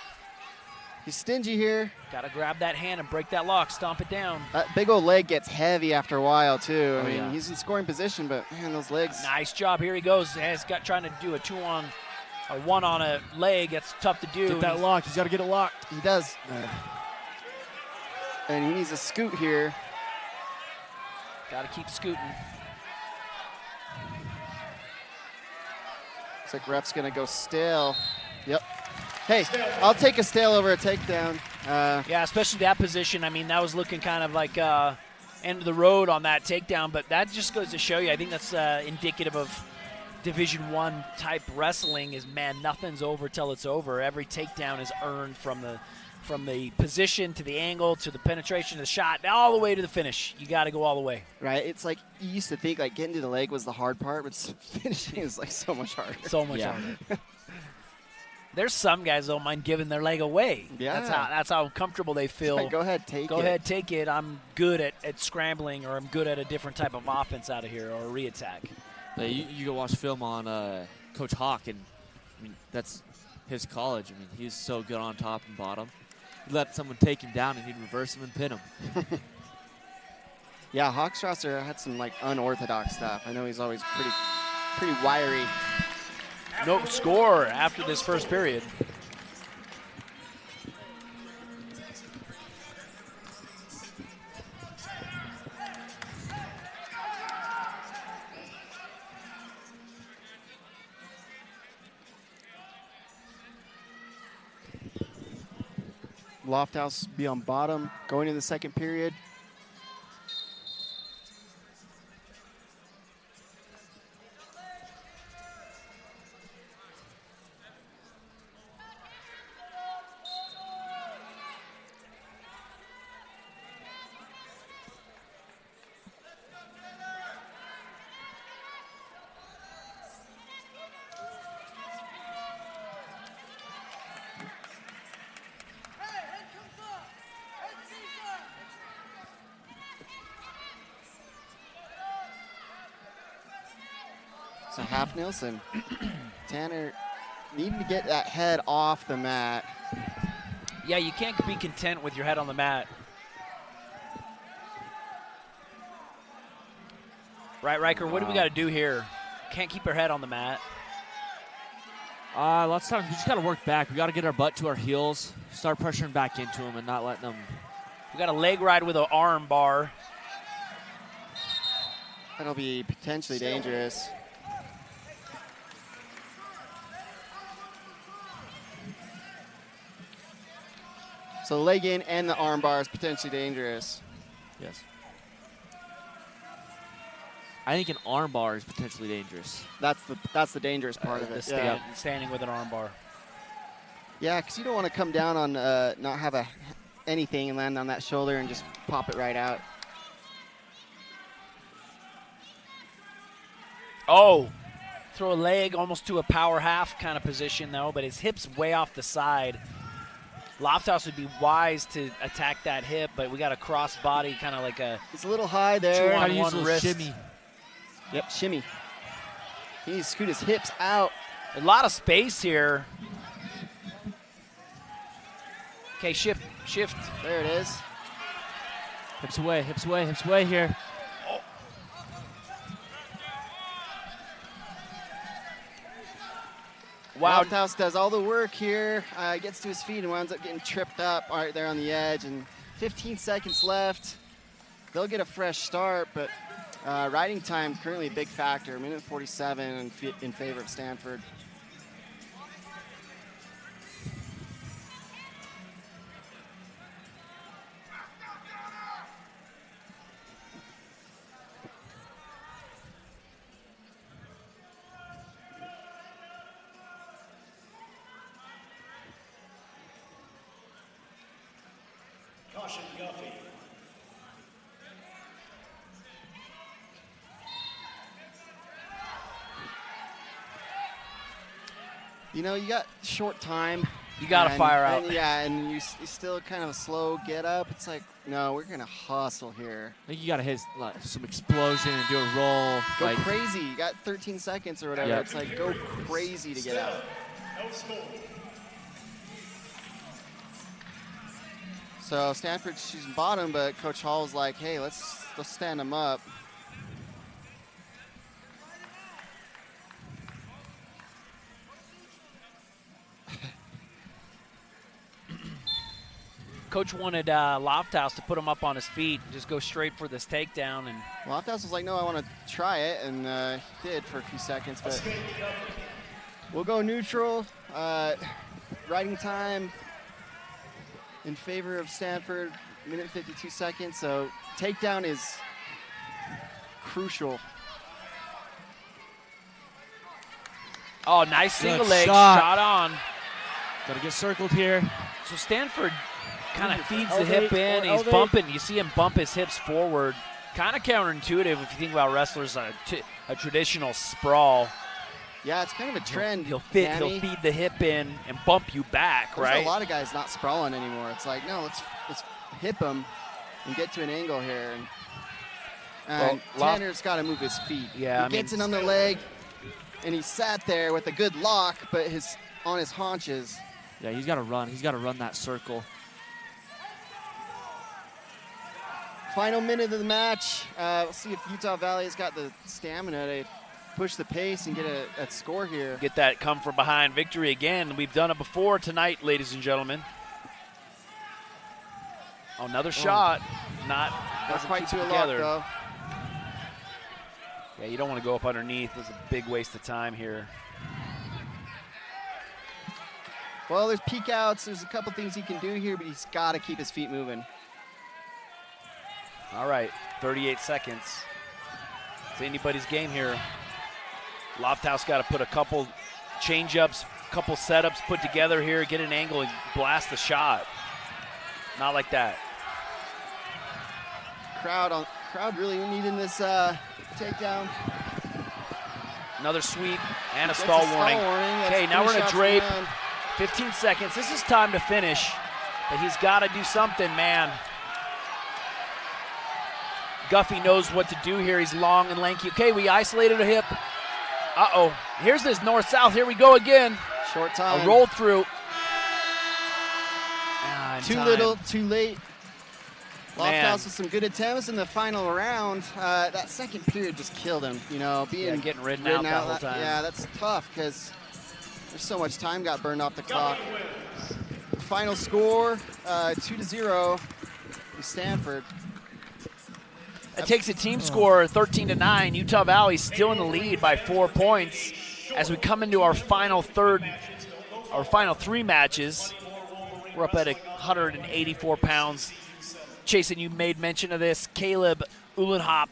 He's stingy here. Got to grab that hand and break that lock. Stomp it down. That big old leg gets heavy after a while, too. Oh, I mean, yeah. he's in scoring position, but, man, those legs. Nice job. Here he goes. He's trying to do a one on a leg. That's tough to do. Get that lock. He's got to get it locked. He does. And he needs a scoot here. Got to keep scooting. Looks like ref's going to go stale. Yep. Hey, I'll take a stale over a takedown. Yeah, especially that position. I mean, that was looking kind of like end of the road on that takedown, but that just goes to show you. I think that's indicative of Division I type wrestling is, man, nothing's over till it's over. Every takedown is earned from the position to the angle to the penetration to the shot, all the way to the finish. You got to go all the way. Right. It's like you used to think like getting to the leg was the hard part, but finishing is like so much harder. So much harder. There's some guys don't mind giving their leg away. Yeah. That's how comfortable they feel. Like, go ahead, take it. Go ahead, take it. I'm good at scrambling, or I'm good at a different type of offense out of here, or a re-attack. You go watch film on Coach Hawk, and I mean that's his college. I mean he's so good on top and bottom. He let someone take him down, and he'd reverse him and pin him. Yeah, Hawkstrasser had some like unorthodox stuff. I know he's always pretty wiry. No score after this first period. Loft House be on bottom going into the second period. So half Nielsen. Tanner needing to get that head off the mat. Yeah, you can't be content with your head on the mat. Right, Riker, what do we got to do here? Can't keep our head on the mat. Lots of times we just got to work back. We got to get our butt to our heels, start pressuring back into them and not letting them. We got a leg ride with an arm bar. That'll be potentially dangerous. So the leg in and the arm bar is potentially dangerous. Yes. I think an arm bar is potentially dangerous. That's the dangerous part of it. Standing with an arm bar. Yeah, because you don't want to come down on not have anything and land on that shoulder and just pop it right out. Oh, throw a leg almost to a power half kind of position, though, but his hip's way off the side. Loft House would be wise to attack that hip, but we got a cross body, kind of like a It's a little high there. two-on-one wrist. Shimmy. Yep, shimmy. He needs to scoot his hips out. A lot of space here. Okay, shift. There it is. Hips away, hips away, hips away here. Wow. Loft House does all the work here. Gets to his feet and winds up getting tripped up right there on the edge. And 15 seconds left. They'll get a fresh start, but riding time currently a big factor. Minute 47 in favor of Stanford. Caution, Guffy. You know, you got short time. You got to fire out. And you still kind of a slow get up. It's like, no, we're going to hustle here. I think you got to hit like, some explosion and do a roll. Go like, crazy. You got 13 seconds or whatever. Yep. It's like, go crazy to get out. No score. So Stanford's choosing bottom, but Coach Hall's like, hey, let's stand them up. Coach wanted Loft House to put him up on his feet and just go straight for this takedown. And Loft House was like, no, I want to try it, and he did for a few seconds, but we'll go neutral. Riding time in favor of Stanford, minute 52 seconds, so takedown is crucial. oh, nice single Good leg shot. shot on. got to get circled here. So Stanford kind of feeds the hip in. He's bumping. You see him bump his hips forward. Kind of counterintuitive if you think about wrestlers on a traditional sprawl. Yeah, it's kind of a trend. He'll Danny. feed the hip in and bump you back, There's right? a lot of guys not sprawling anymore. It's like, no, let's hip him and get to an angle here. And Tanner's got to move his feet. Yeah, he gets it on the leg, and he sat there with a good lock, but on his haunches. Yeah, he's got to run. He's got to run that circle. Final minute of the match. We'll see if Utah Valley has got the stamina to push the pace and get a score here. Get that come from behind victory again. We've done it before tonight, ladies and gentlemen. Oh, another shot. Not quite keep to it a lock, together. though. Yeah, you don't want to go up underneath. It's a big waste of time here. Well, there's peek outs. There's a couple things he can do here, but he's got to keep his feet moving. All right, 38 seconds. It's anybody's game here. Loft House got to put a couple change-ups, couple setups put together here, get an angle and blast the shot. Not like that. Crowd really needing this takedown. Another sweep and a Gets stall a stall warning. warning. That's Okay, now we're 3 going to shots drape. around. 15 seconds. This is time to finish, but he's got to do something, man. Guffy knows what to do here. He's long and lanky. Okay, we isolated a hip. Uh-oh. Here's this north-south. Here we go again. Short time. A roll through. Too little, too late. Loft Man. House with some good attempts in the final round. That second period just killed him. You know, being getting ridden out that whole time. Yeah, that's tough because there's so much time got burned off the clock. Final score, 2-0 to Stanford. It takes a team score 13-9. Utah Valley still in the lead by 4 points as we come into our final three matches. We're up at 184 pounds. Chasen, you made mention of this. Caleb Ulenhop,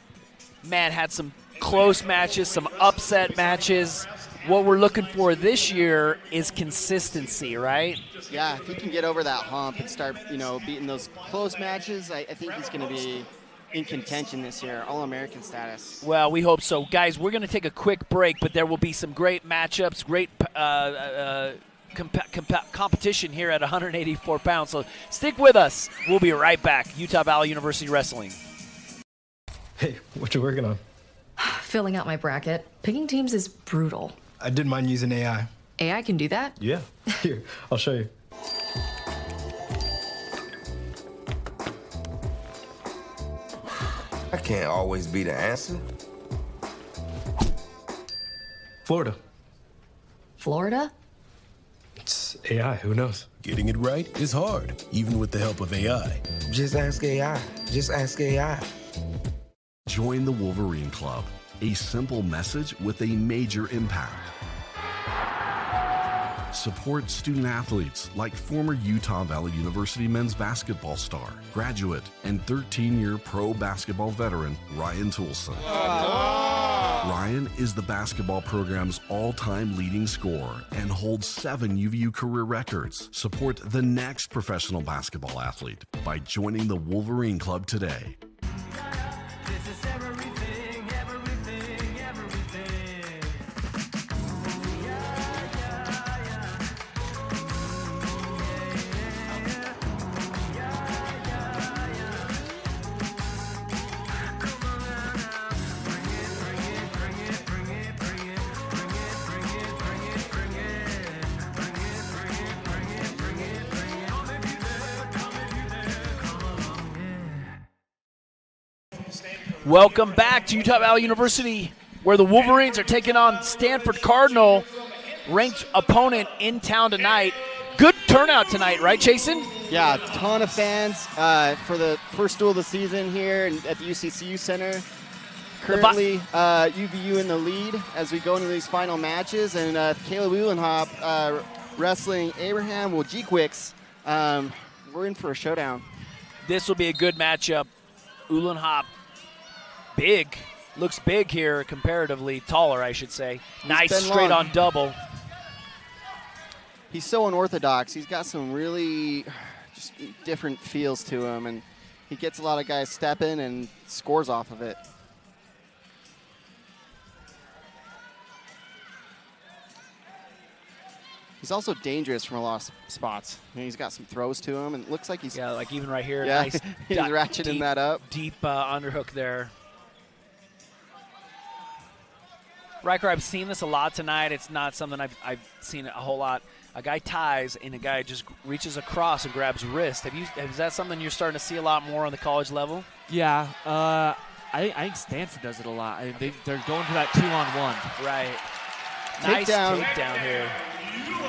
man, had some close matches, some upset matches. What we're looking for this year is consistency, right? Yeah, if he can get over that hump and start, beating those close matches, I think he's going to be in contention this year, All-American status. Well, we hope so. Guys, we're going to take a quick break, but there will be some great matchups, great competition here at 184 pounds. So stick with us. We'll be right back. Utah Valley University Wrestling. Hey, what you working on? Filling out my bracket. Picking teams is brutal. I did mine using AI. AI can do that? Yeah. Here, I'll show you. I can't always be the answer. Florida. Florida? It's AI, who knows? Getting it right is hard, even with the help of AI. Just ask AI. Just ask AI. Join the Wolverine Club, a simple message with a major impact. Support student athletes like former Utah Valley University men's basketball star, graduate, and 13-year pro basketball veteran Ryan Toulson. Ryan is the basketball program's all-time leading scorer and holds 7 UVU career records. Support the next professional basketball athlete by joining the Wolverine Club today. Welcome back to Utah Valley University, where the Wolverines are taking on Stanford Cardinal, ranked opponent in town tonight. Good turnout tonight, right, Jason? Yeah, a ton of fans for the first duel of the season here at the UCCU Center. Currently, UVU in the lead as we go into these final matches, and Caleb Ulenhop wrestling Abraham Gvix. We're in for a showdown. This will be a good matchup. Ulenhop, big, looks big here comparatively, taller, I should say. Nice straight on double. He's so unorthodox. He's got some really just different feels to him, and he gets a lot of guys stepping and scores off of it. He's also dangerous from a lot of spots. I mean, he's got some throws to him, and it looks like he's... Yeah, like even right here. Yeah, Nice he's ratcheting that up. Deep underhook there. Riker, I've seen this a lot tonight. It's not something I've seen a whole lot. A guy ties, and a guy just reaches across and grabs wrist. Is that something you're starting to see a lot more on the college level? Yeah. I think Stanford does it a lot. They're going to that 2-on-1. Right. Nice takedown here.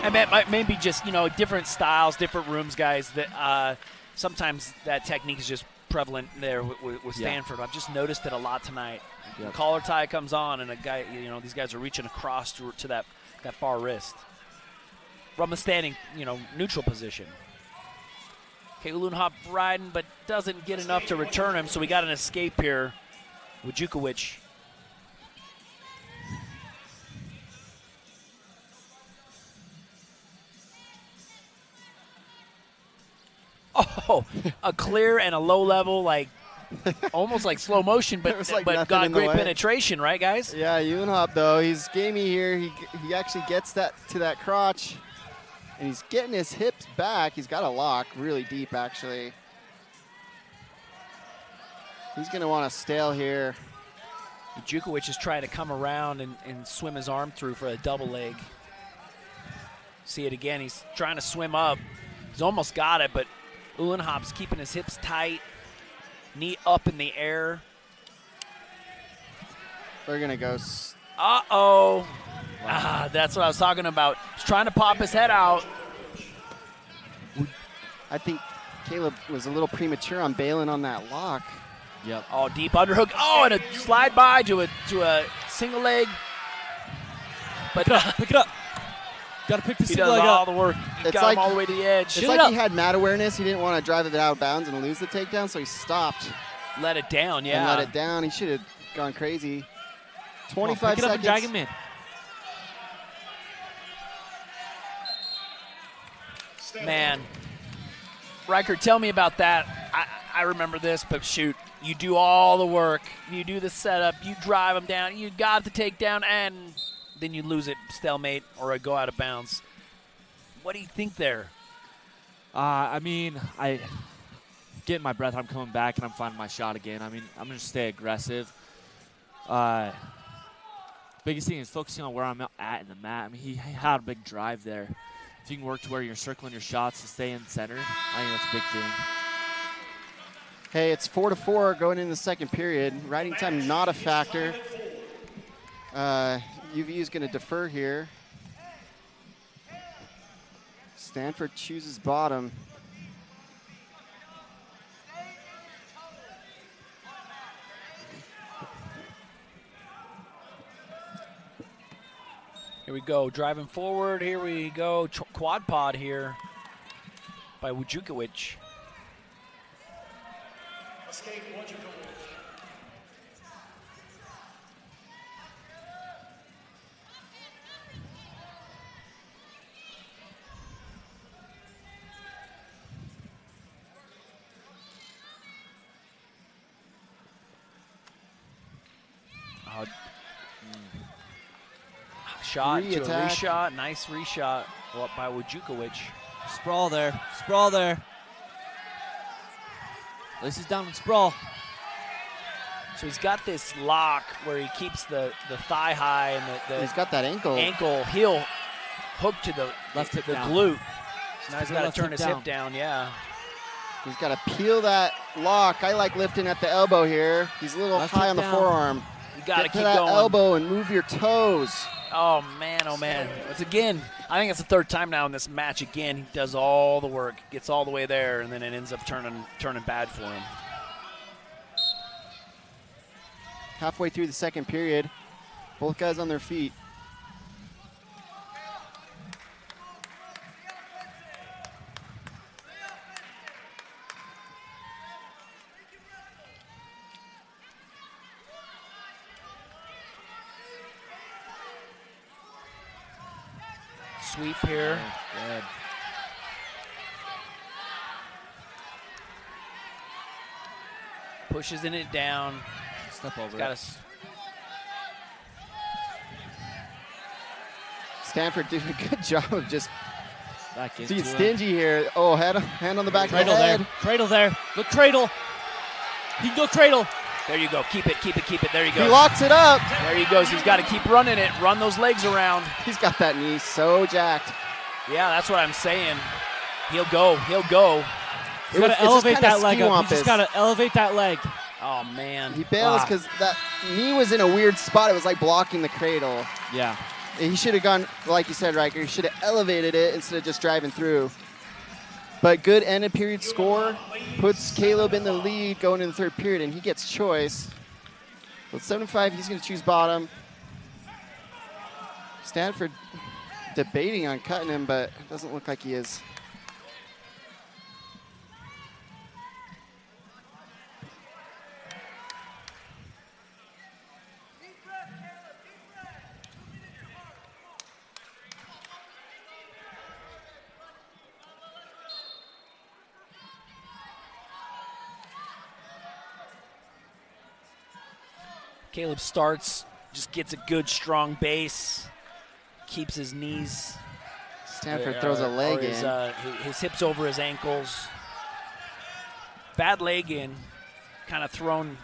And maybe just, different styles, different rooms, guys. That sometimes that technique is just prevalent there with Stanford. I've just noticed it a lot tonight. The collar tie comes on, and a guy, these guys are reaching across to that far wrist from the standing, neutral position. Okay, Ulenhop riding, but doesn't get enough to return him, so we got an escape here with Gvix. Oh, a clear and a low level, like almost like slow motion, but got great penetration, right, guys? Yeah, Ulenhop, though, he's gamey here. He actually gets that to that crotch, and he's getting his hips back. He's got a lock really deep, actually. He's going to want to stale here. Gvix is trying to come around and swim his arm through for a double leg. See it again. He's trying to swim up. He's almost got it, but Ulenhop's keeping his hips tight, knee up in the air. They're going to go. Uh-oh. Wow. That's what I was talking about. He's trying to pop his head out. I think Caleb was a little premature on bailing on that lock. Yep. Oh, deep underhook. Oh, and a slide by to a single leg. But pick it up. Got to pick the he single does leg all up. the work. He got him all the way to the edge. It's like he had mat awareness. He didn't want to drive it out of bounds and lose the takedown, so he stopped. Let it down, yeah. And let it down. He should have gone crazy. 25 pick it seconds. Up and drag him in. Man. Riker, tell me about that. I remember this, but shoot. You do all the work. You do the setup. You drive them down. You got the takedown, and then you lose it, stalemate, or go out of bounds. What do you think there? I mean, I getting my breath. I'm coming back, and I'm finding my shot again. I mean, I'm going to stay aggressive. Biggest thing is focusing on where I'm at in the mat. I mean, he had a big drive there. If you can work to where you're circling your shots to stay in center, I think that's a big thing. Hey, it's 4-4 going into the second period. Riding time not a factor. UVU is going to defer here. Stanford chooses bottom. Here we go, driving forward. Here we go, quad pod here by Wujukowicz. Escape Wojciechowicz. Shot to a Re-attack. reshot, nice reshot by Wujukowicz. Sprawl there. Sprawl there. At least he's down in sprawl. So he's got this lock where he keeps the thigh high and He's got that ankle heel hooked to the left hip the down. glute. So now he's got to Left turn hip his down. hip down, yeah. He's got to peel that lock. I like lifting at the elbow here. He's a little Left high hip on the down. forearm. You got to Get keep to that going. elbow and move your toes. Oh man. It's again, I think it's the third time now in this match. Again, he does all the work, gets all the way there, and then it ends up turning bad for him. Halfway through the second period, both guys on their feet. Sweep here. Good. Pushes in it down. Step over. Got it. Stanford did a good job of just Back into being it. stingy here. Oh, hand on the back Cradle of the there. head. Cradle there. Look, cradle. He can go cradle. There you go. Keep it. There you go. He locks it up. There he goes. He's got to keep running it. Run those legs around. He's got that knee so jacked. Yeah, that's what I'm saying. He'll go. You got to elevate that leg up. You just got to elevate that leg. Oh, man. He bails because that knee was in a weird spot. It was like blocking the cradle. Yeah. He should have gone, like you said, Riker, he should have elevated it instead of just driving through. But good end of period score puts Caleb in the lead going into the third period, and he gets choice. With 7-5, he's going to choose bottom. Stanford debating on cutting him, but it doesn't look like he is. Caleb starts, just gets a good strong base, keeps his knees. Stanford throws a leg his, in. His hips over his ankles. Bad leg in, kind of thrown.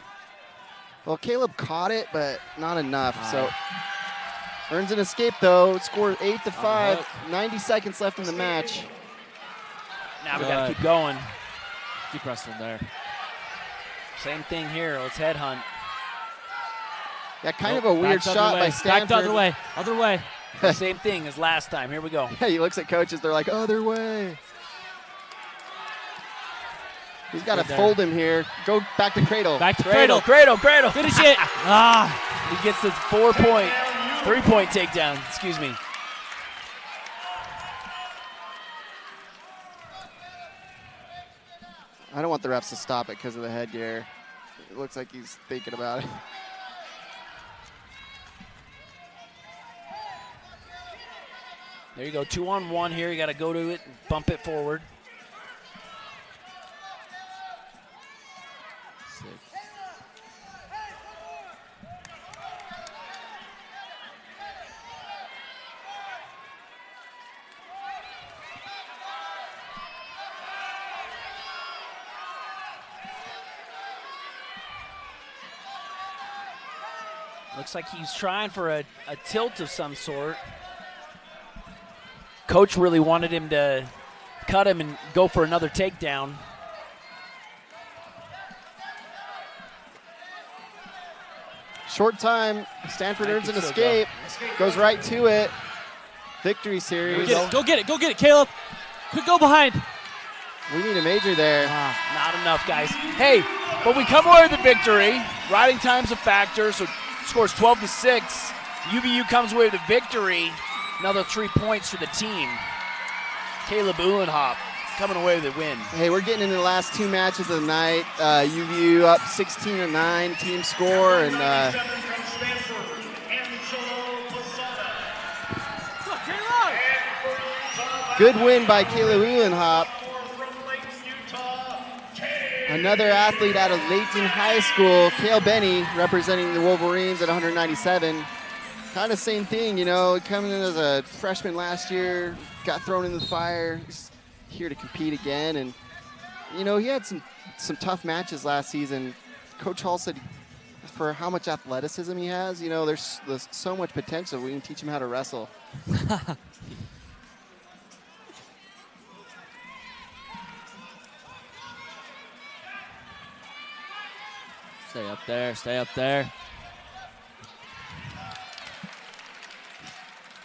Well, Caleb caught it, but not enough. So earns an escape, though. Scored 8-5. 90 seconds left in the match. Now we got to keep going. Keep wrestling there. Same thing here. Let's headhunt. Yeah, kind of a weird shot by Stanford. Back the other way. Same thing as last time. Here we go. Yeah, he looks at coaches. They're like, other way. He's got to fold him here. Go back to cradle. Back to Cradle. Finish it. He gets the 3-point takedown. Excuse me. I don't want the refs to stop it because of the headgear. It looks like he's thinking about it. There you go. 2-on-1 here. You got to go to it and bump it forward. Looks like he's trying for a tilt of some sort. Coach really wanted him to cut him and go for another takedown. Short time. Stanford earns an escape. Goes right to it. Victory series. Go get it, Caleb. Quick, go behind. We need a major there. Not enough, guys. Hey, but we come away with the victory. Riding time's a factor, so scores 12-6. UVU comes away with the victory. Another 3 points for the team. Caleb Ulenhop coming away with a win. Hey, we're getting into the last 2 matches of the night. UVU up 16-9 team score, and good win by Caleb Ulenhop. Another athlete out of Layton High School, Cale Benny, representing the Wolverines at 197. Kind of same thing, you know, coming in as a freshman last year, got thrown in the fire, he's here to compete again. And, you know, he had some tough matches last season. Coach Hall said for how much athleticism he has, you know, there's so much potential. We can teach him how to wrestle. Stay up there, stay up there.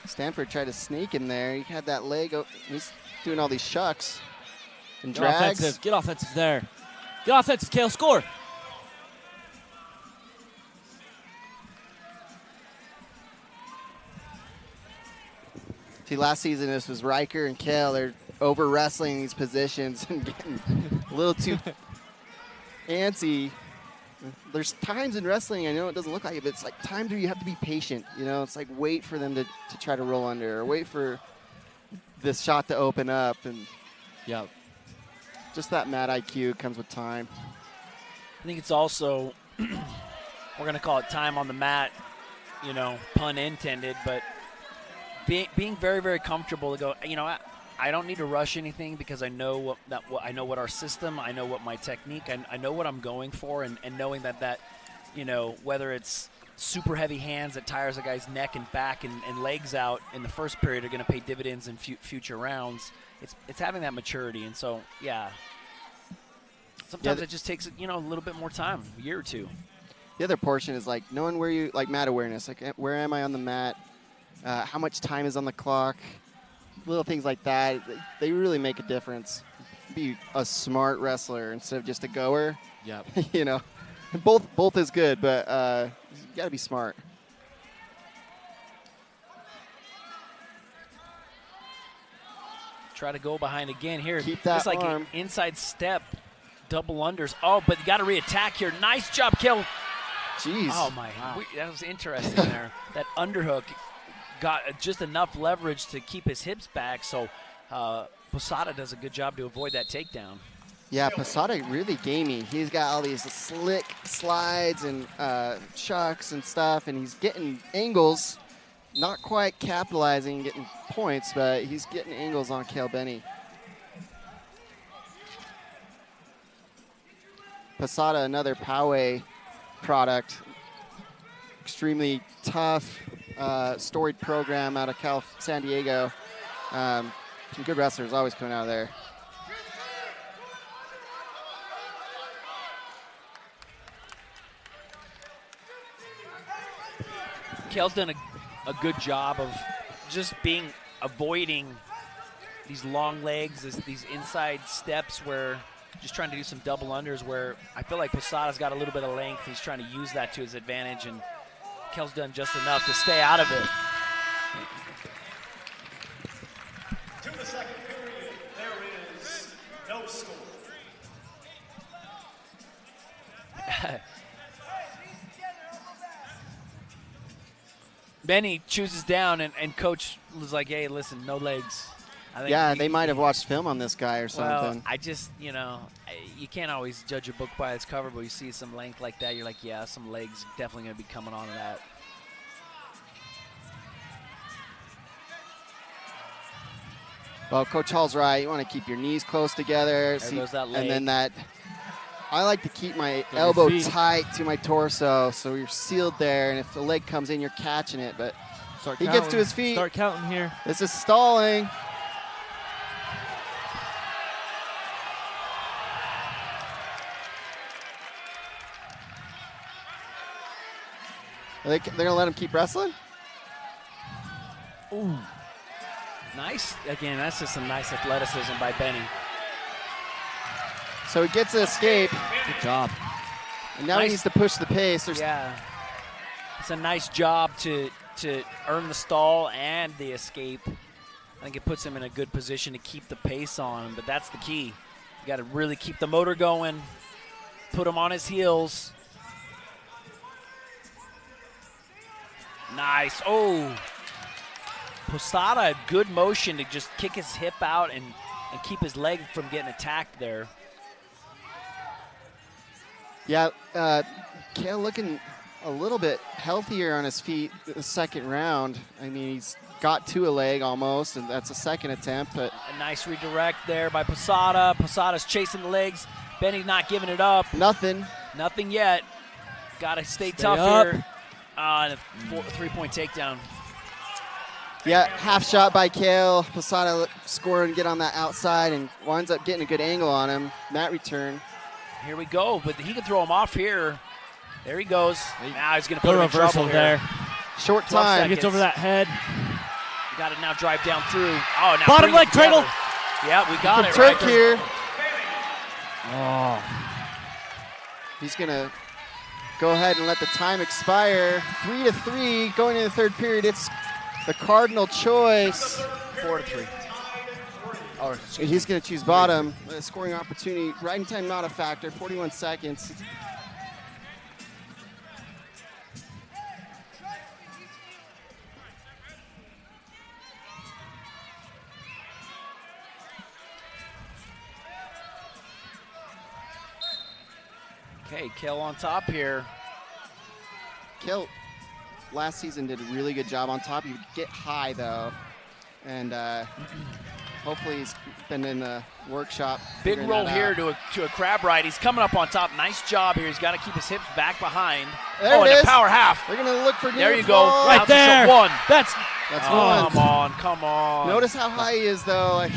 Stanford tried to sneak in there. He had that leg. He's doing all these shucks and drags. Get offensive there. Get offensive, Cale, score. See, last season this was Riker and Cale. They're over wrestling these positions and getting a little too antsy. There's times in wrestling, I know it doesn't look like it, but it's like times where you have to be patient. You know, it's like wait for them to try to roll under or wait for this shot to open up. And just that mad IQ comes with time. I think it's also, we're going to call it time on the mat, you know, pun intended, but being very, very comfortable to go, you know, I don't need to rush anything because I know I know what our system, I know what my technique, I know what I'm going for, and knowing that, you know, whether it's super heavy hands that tires a guy's neck and back and legs out in the first period are going to pay dividends in future rounds. It's having that maturity, and so sometimes it just takes, you know, a little bit more time, a year or two. The other portion is like knowing where you, like mat awareness, like where am I on the mat, how much time is on the clock. Little things like that, they really make a difference. Be a smart wrestler instead of just a goer. Yep. You know, both is good, but you got to be smart. Try to go behind again here. Keep that Just like arm. an inside step, double unders. Oh, but you got to reattack here. Nice job, Kill. Jeez. Oh my, that was interesting there. That underhook got just enough leverage to keep his hips back, so Posada does a good job to avoid that takedown. Yeah, Posada really gamey. He's got all these slick slides and chucks and stuff, and he's getting angles, not quite capitalizing, getting points, but he's getting angles on Cale Benny. Posada, another Poway product, extremely tough, storied program out of San Diego. Some good wrestlers always coming out of there. Cale's done a good job of just avoiding these long legs, these inside steps where just trying to do some double unders where I feel like Posada's got a little bit of length. He's trying to use that to his advantage, and Cale's done just enough to stay out of it. To the second period, there is no score. Benny chooses down, and coach was like, hey, listen, no legs. I think Yeah, they might have watched film on this guy or something. Well, I just, you know, you can't always judge a book by its cover, but you see some length like that, you're like, yeah, some legs definitely going to be coming onto that. Well, Coach Hall's right. You want to keep your knees close together. There goes that leg. And then that I like to keep my your elbow feet. tight to my torso, so you're sealed there, and if the leg comes in, you're catching it. But Start he counting. gets to his feet. Start counting here. This is stalling. They're going to let him keep wrestling? Ooh. Nice. Again, that's just some nice athleticism by Benny. So he gets an escape. Good job. And now he needs to push the pace. Yeah. It's a nice job to earn the stall and the escape. I think it puts him in a good position to keep the pace on, but that's the key. You got to really keep the motor going, put him on his heels. Nice. Oh. Posada, good motion to just kick his hip out and keep his leg from getting attacked there. Yeah, Kale looking a little bit healthier on his feet the second round. I mean, he's got to a leg almost, and that's a second attempt. But a nice redirect there by Posada. Posada's chasing the legs. Benny's not giving it up. Nothing. Nothing yet. Got to stay tough up. here. And a three-point takedown. yeah, half shot by Kale. Posada score and get on that outside and winds up getting a good angle on him. That return. Here we go, but he can throw him off here. There he goes. Now he's going to Go put him in reversal trouble there. here. Short 12 time. seconds. Gets over that head. You got to now drive down through. Oh, now Bottom bring leg it together. cradle. Yeah, we got it. Turk right here. Oh. He's going to go ahead and let the time expire. 3-3 going into the third period. It's the Cardinal choice. 4-3. Oh, He's going to choose bottom. A scoring opportunity. Riding time not a factor. 41 seconds. Okay, Kale on top here. Kale last season did a really good job on top. He would get high though, and hopefully he's been in the workshop. Big figuring roll that here out. to a crab ride. He's coming up on top. Nice job here. He's got to keep his hips back behind. There oh, it and is. a power half. They're gonna look for There near you go. fall. Right Bounces to there. one. That's one. Come on, come on. Notice how high he is though. Like,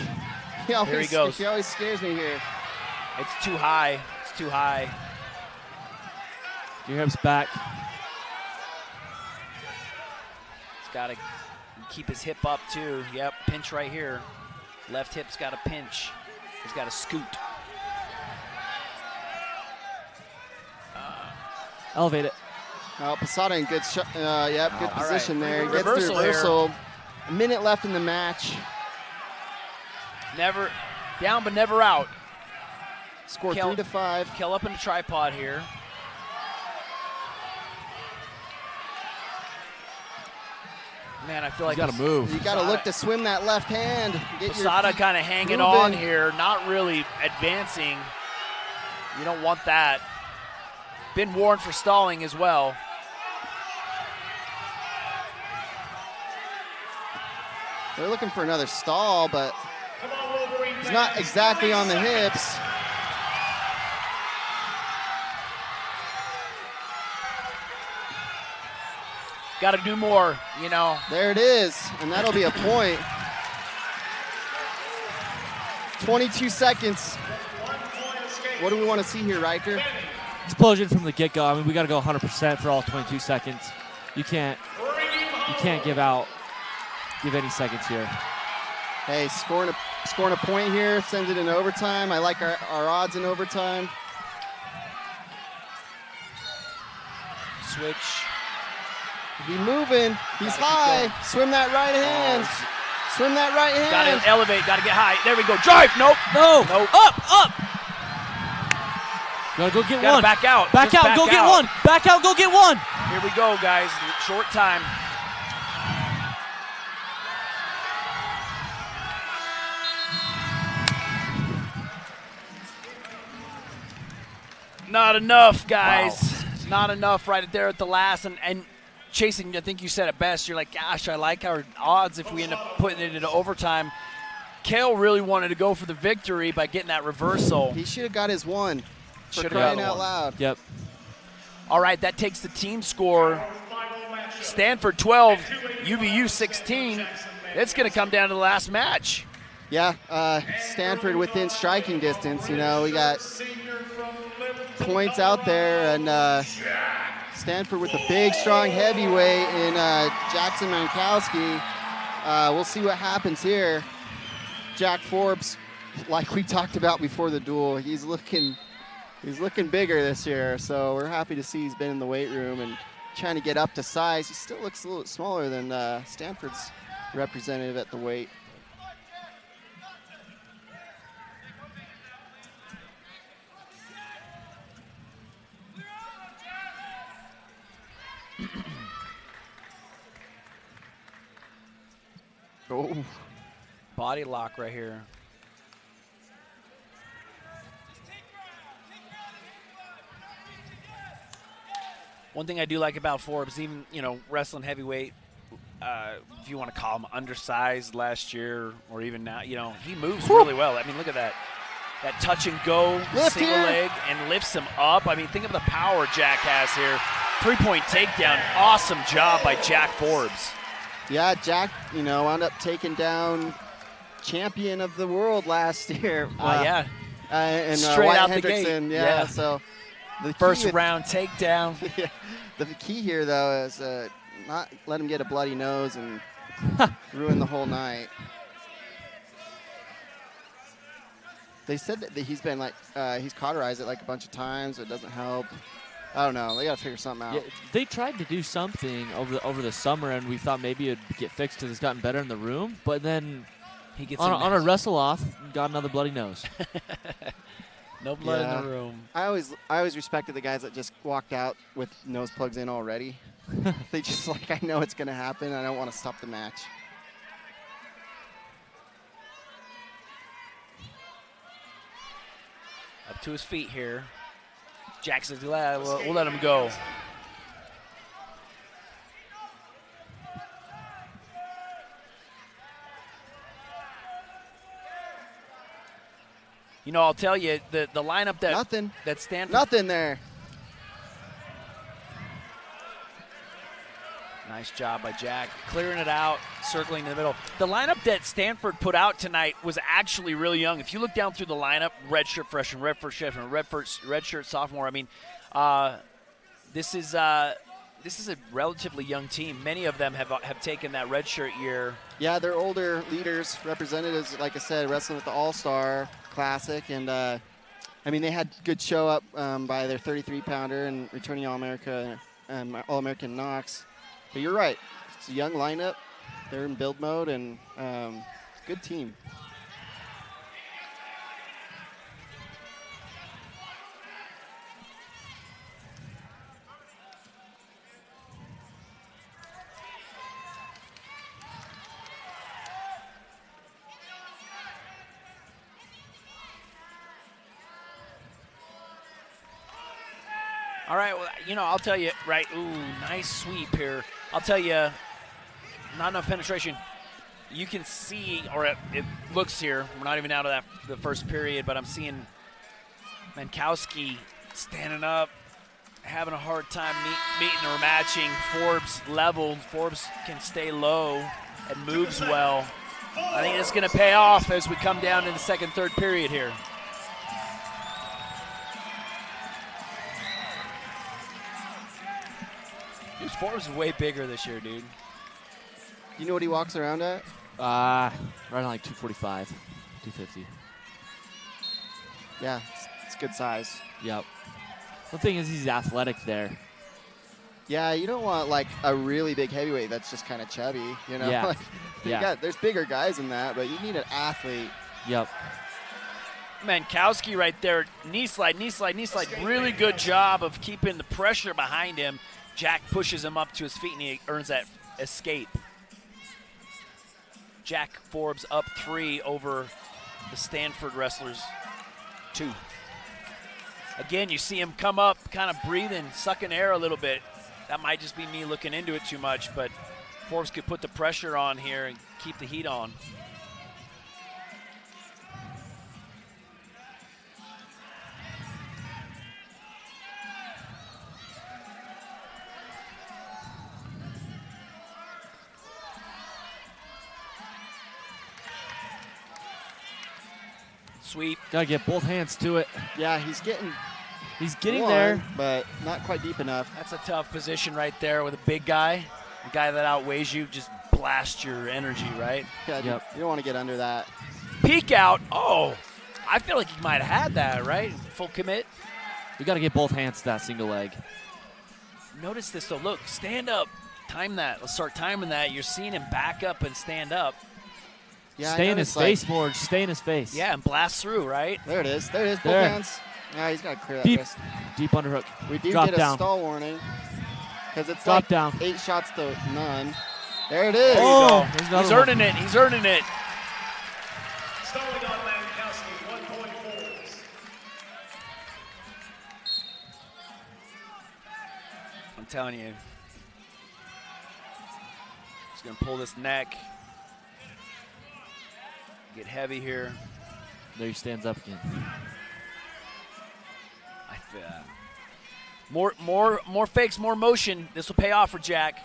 There he goes. He always scares me here. It's too high. It's too high. Your hips back. He's got to keep his hip up too. Yep, pinch right here. Left hip's got to pinch. He's got to scoot. Elevate it. Oh, Posada in good good all position right. there. He gets the Reversal here. reversal. A minute left in the match. Never down, but never out. Score Kel- 3-5. Kel up in the tripod here. Man, I feel like You got to move. You got to look to swim that left hand. Get your Posada feet kind of hanging moving. on here, not really advancing. You don't want that. Been warned for stalling as well. They're looking for another stall, but he's not exactly on the hips. Got to do more, you know. There it is, and that'll be a point. 22 seconds. What do we want to see here, Riker? Explosion from the get-go. I mean, we got to go 100% for all 22 seconds. You can't give any seconds here. Hey, scoring a point here, sends it in overtime. I like our odds in overtime. Switch. He's moving. He's Gotta keep high. going. Swim that right hand. Swim that right hand. Got to elevate, got to get high. There we go. Drive. Nope. No. Nope. Up. Gotta go get Gotta one. back out. Back Just out. Go back get out. one. Back out. Go get one. Here we go, guys. Short time. Not enough, guys. Wow. Not enough right there at the last. And chasing, I think you said it best. You're like, gosh, I like our odds if we end up putting it into overtime. Kale really wanted to go for the victory by getting that reversal. He should have got his one. For Should crying have out loud. Yep. All right, that takes the team score. Stanford 12, UVU 16. It's going to come down to the last match. Yeah, Stanford within striking distance. You know, we got points out there, and Stanford with a big, strong heavyweight in Jackson Manowski. We'll see what happens here. Jack Forbes, like we talked about before the duel, he's looking bigger this year. So we're happy to see he's been in the weight room and trying to get up to size. He still looks a little smaller than Stanford's representative at the weight. Oh. Body lock right here. One thing I do like about Forbes, even, wrestling heavyweight, if you want to call him undersized last year or even now, he moves really well. I mean, look at that. That touch and go, single leg, and lifts him up. I mean, think of the power Jack has here. 3-point takedown. Awesome job by Jack Forbes. Yeah, Jack, wound up taking down champion of the world last year. Yeah. And straight Wyatt out Hendrickson. the gate. Yeah. So the first round takedown. Yeah. The key here, though, is not let him get a bloody nose and ruin the whole night. They said that he's been he's cauterized it a bunch of times. So it doesn't help. I don't know. They got to figure something out. Yeah, they tried to do something over the summer, and we thought maybe it'd get fixed because it's gotten better in the room. But then he gets on a wrestle off, got another bloody nose. No blood in the room. I always respected the guys that just walked out with nose plugs in already. They just I know it's going to happen. I don't want to stop the match. Up to his feet here. Jackson's glad. We'll let him go. I'll tell you, the lineup that Stanford. Nothing there. Nice job by Jack. Clearing it out, circling in the middle. The lineup that Stanford put out tonight was actually really young. If you look down through the lineup, redshirt freshman, redshirt sophomore, I mean, this is a relatively young team. Many of them have taken that redshirt year. Yeah, they're older leaders, representatives, like I said, wrestling with the All-Star Classic. And, they had good show up by their 33-pounder and returning All-American Knox. But you're right. It's a young lineup. They're in build mode, and good team. All right, well, I'll tell you, right, ooh, nice sweep here. I'll tell you, not enough penetration. You can see, or it looks here, we're not even out of the first period, but I'm seeing Manowski standing up, having a hard time meeting or matching Forbes' level. Forbes can stay low and moves well. I think it's going to pay off as we come down in the second, third period here. Forbes is way bigger this year, dude. You know what he walks around at? Right on 245, 250. Yeah, it's good size. Yep. The thing is, he's athletic there. Yeah, you don't want a really big heavyweight that's just kind of chubby, Yeah. There's bigger guys than that, but you need an athlete. Yep. Manowski right there, knee slide. Really good job of keeping the pressure behind him. Jack pushes him up to his feet, and he earns that escape. Jack Forbes up 3 over the Stanford wrestlers 2. Again, you see him come up, kind of breathing, sucking air a little bit. That might just be me looking into it too much, but Forbes could put the pressure on here and keep the heat on. Sweep. Gotta get both hands to it. Yeah, he's getting one, there, but not quite deep enough. That's a tough position right there with a big guy. A guy that outweighs you, just blast your energy, right? Yeah, you don't want to get under that. Peek out. Oh, I feel like he might have had that, right? Full commit. We got to get both hands to that single leg. Notice this, though. Look, stand up. Time that. Let's start timing that. You're seeing him back up and stand up. Yeah, stay in his face more. Just stay in his face. Yeah, and blast through, right? There it is. There it is. Both There. hands. Yeah, he's got to clear that Deep, wrist. deep underhook. We do Drop get down. a stall warning because it's Drop like down. 8 shots to none. There it is. Oh, there's another He's one. earning it. He's earning it. Stalling on Manowski, 1 point Forbes. I'm telling you. He's going to pull this neck. Get heavy here. There he stands up again. More fakes, more motion. This will pay off for Jack.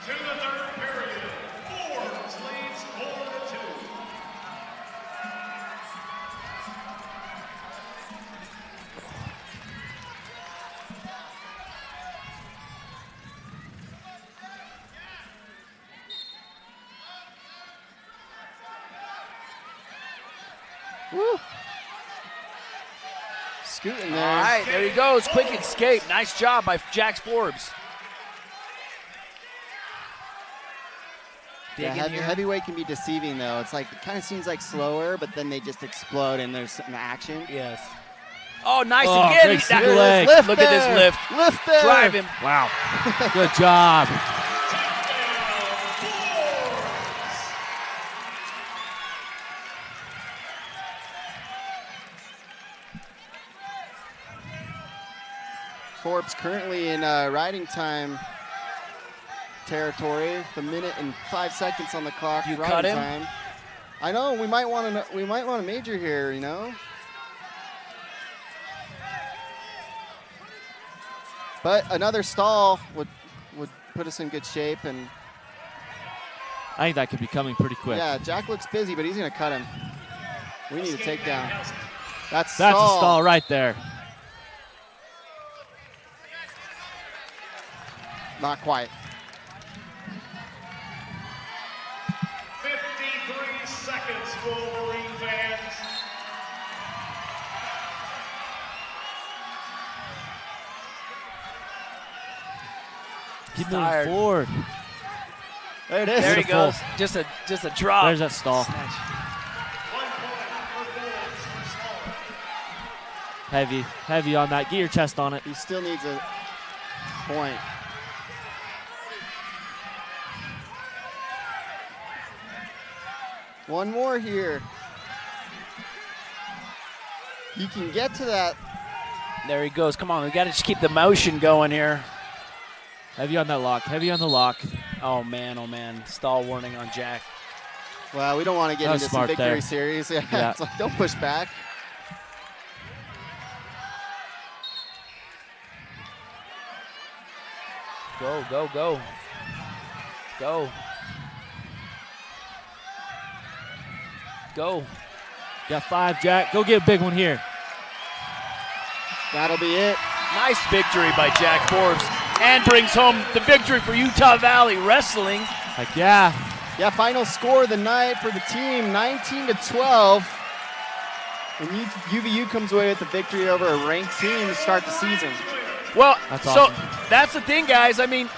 To the third period, Forbes leads 4-2. Woo. Scooting there. All right, there he goes. Quick escape. Nice job by Jack Forbes. Yeah, heavyweight can be deceiving, though. It's like, it kind of seems like slower, but then they just explode and there's some action. Yes. Oh, nice Oh, again. great That- single leg. Look at this lift. Lift there. Drive him. Wow. Good job. Forbes currently in riding time territory. The minute and 5 seconds on the clock. You riding cut him? time. I know we might want to major here. You know. But another stall would put us in good shape, and I think that could be coming pretty quick. yeah, Jack looks busy, but he's gonna cut him. We need a takedown. That's That's stall. a stall right there. Not quite. 53 seconds, Wolverine fans. Keep moving tired. forward. There it is. There he Beautiful. goes. Just a drop. There's that stall. 1 point for Forbes for stalling. Heavy on that. Get your chest on it. He still needs a point. One more here. He can get to that. There he goes. Come on, we got to just keep the motion going here. Heavy on that lock. Heavy on the lock. Oh man. Stall warning on Jack. Well, we don't want to get That was into some smart victory there. series. Yeah, Yeah. it's like, don't push back. Go. Go. Got 5, Jack. Go get a big one here. That'll be it. Nice victory by Jack Forbes, and brings home the victory for Utah Valley Wrestling. Like, yeah. Yeah, final score of the night for the team, 19-12. And UVU comes away with the victory over a ranked team to start the season. Well, That's so awesome. that's the thing, guys. I mean,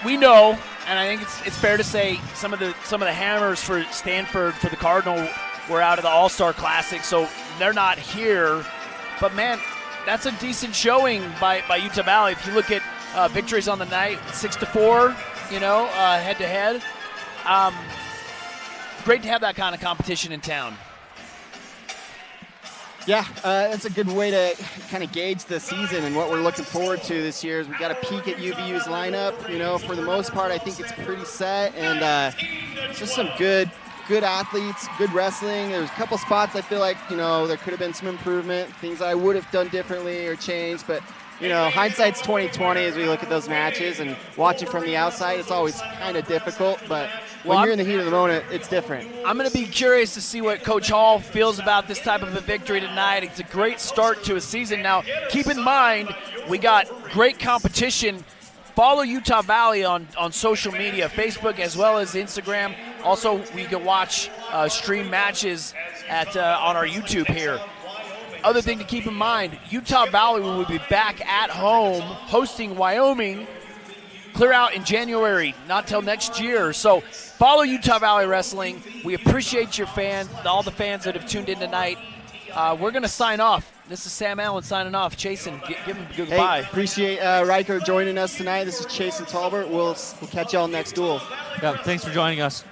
we know, and I think it's fair to say some of the hammers for Stanford for the Cardinal were out of the All-Star Classic, so they're not here. But man, that's a decent showing by Utah Valley. If you look at victories on the night, 6-4, head-to-head. Great to have that kind of competition in town. Yeah, that's a good way to kind of gauge the season and what we're looking forward to this year. Is we got a peek at UVU's lineup. You know, for the most part, I think it's pretty set, and just some good athletes, good wrestling. There's a couple spots I feel like, there could have been some improvement, things I would have done differently or changed, but you know, hindsight's 20/20 as we look at those matches, and watching from the outside, it's always kind of difficult. But when you're in the heat of the moment, it's different. I'm going to be curious to see what Coach Hall feels about this type of a victory tonight. It's a great start to a season. Now, keep in mind, we got great competition. Follow Utah Valley on social media, Facebook as well as Instagram. Also, we can watch stream matches on our YouTube here. Other thing to keep in mind, Utah Valley will be back at home hosting Wyoming. Clear out in January, not till next year. So follow Utah Valley Wrestling. We appreciate your fans, all the fans that have tuned in tonight. We're going to sign off. This is Sam Allen signing off. Chasen, give him a goodbye. Hey, appreciate Riker joining us tonight. This is Chasen Talbert. We'll catch y'all next duel. Yeah, thanks for joining us.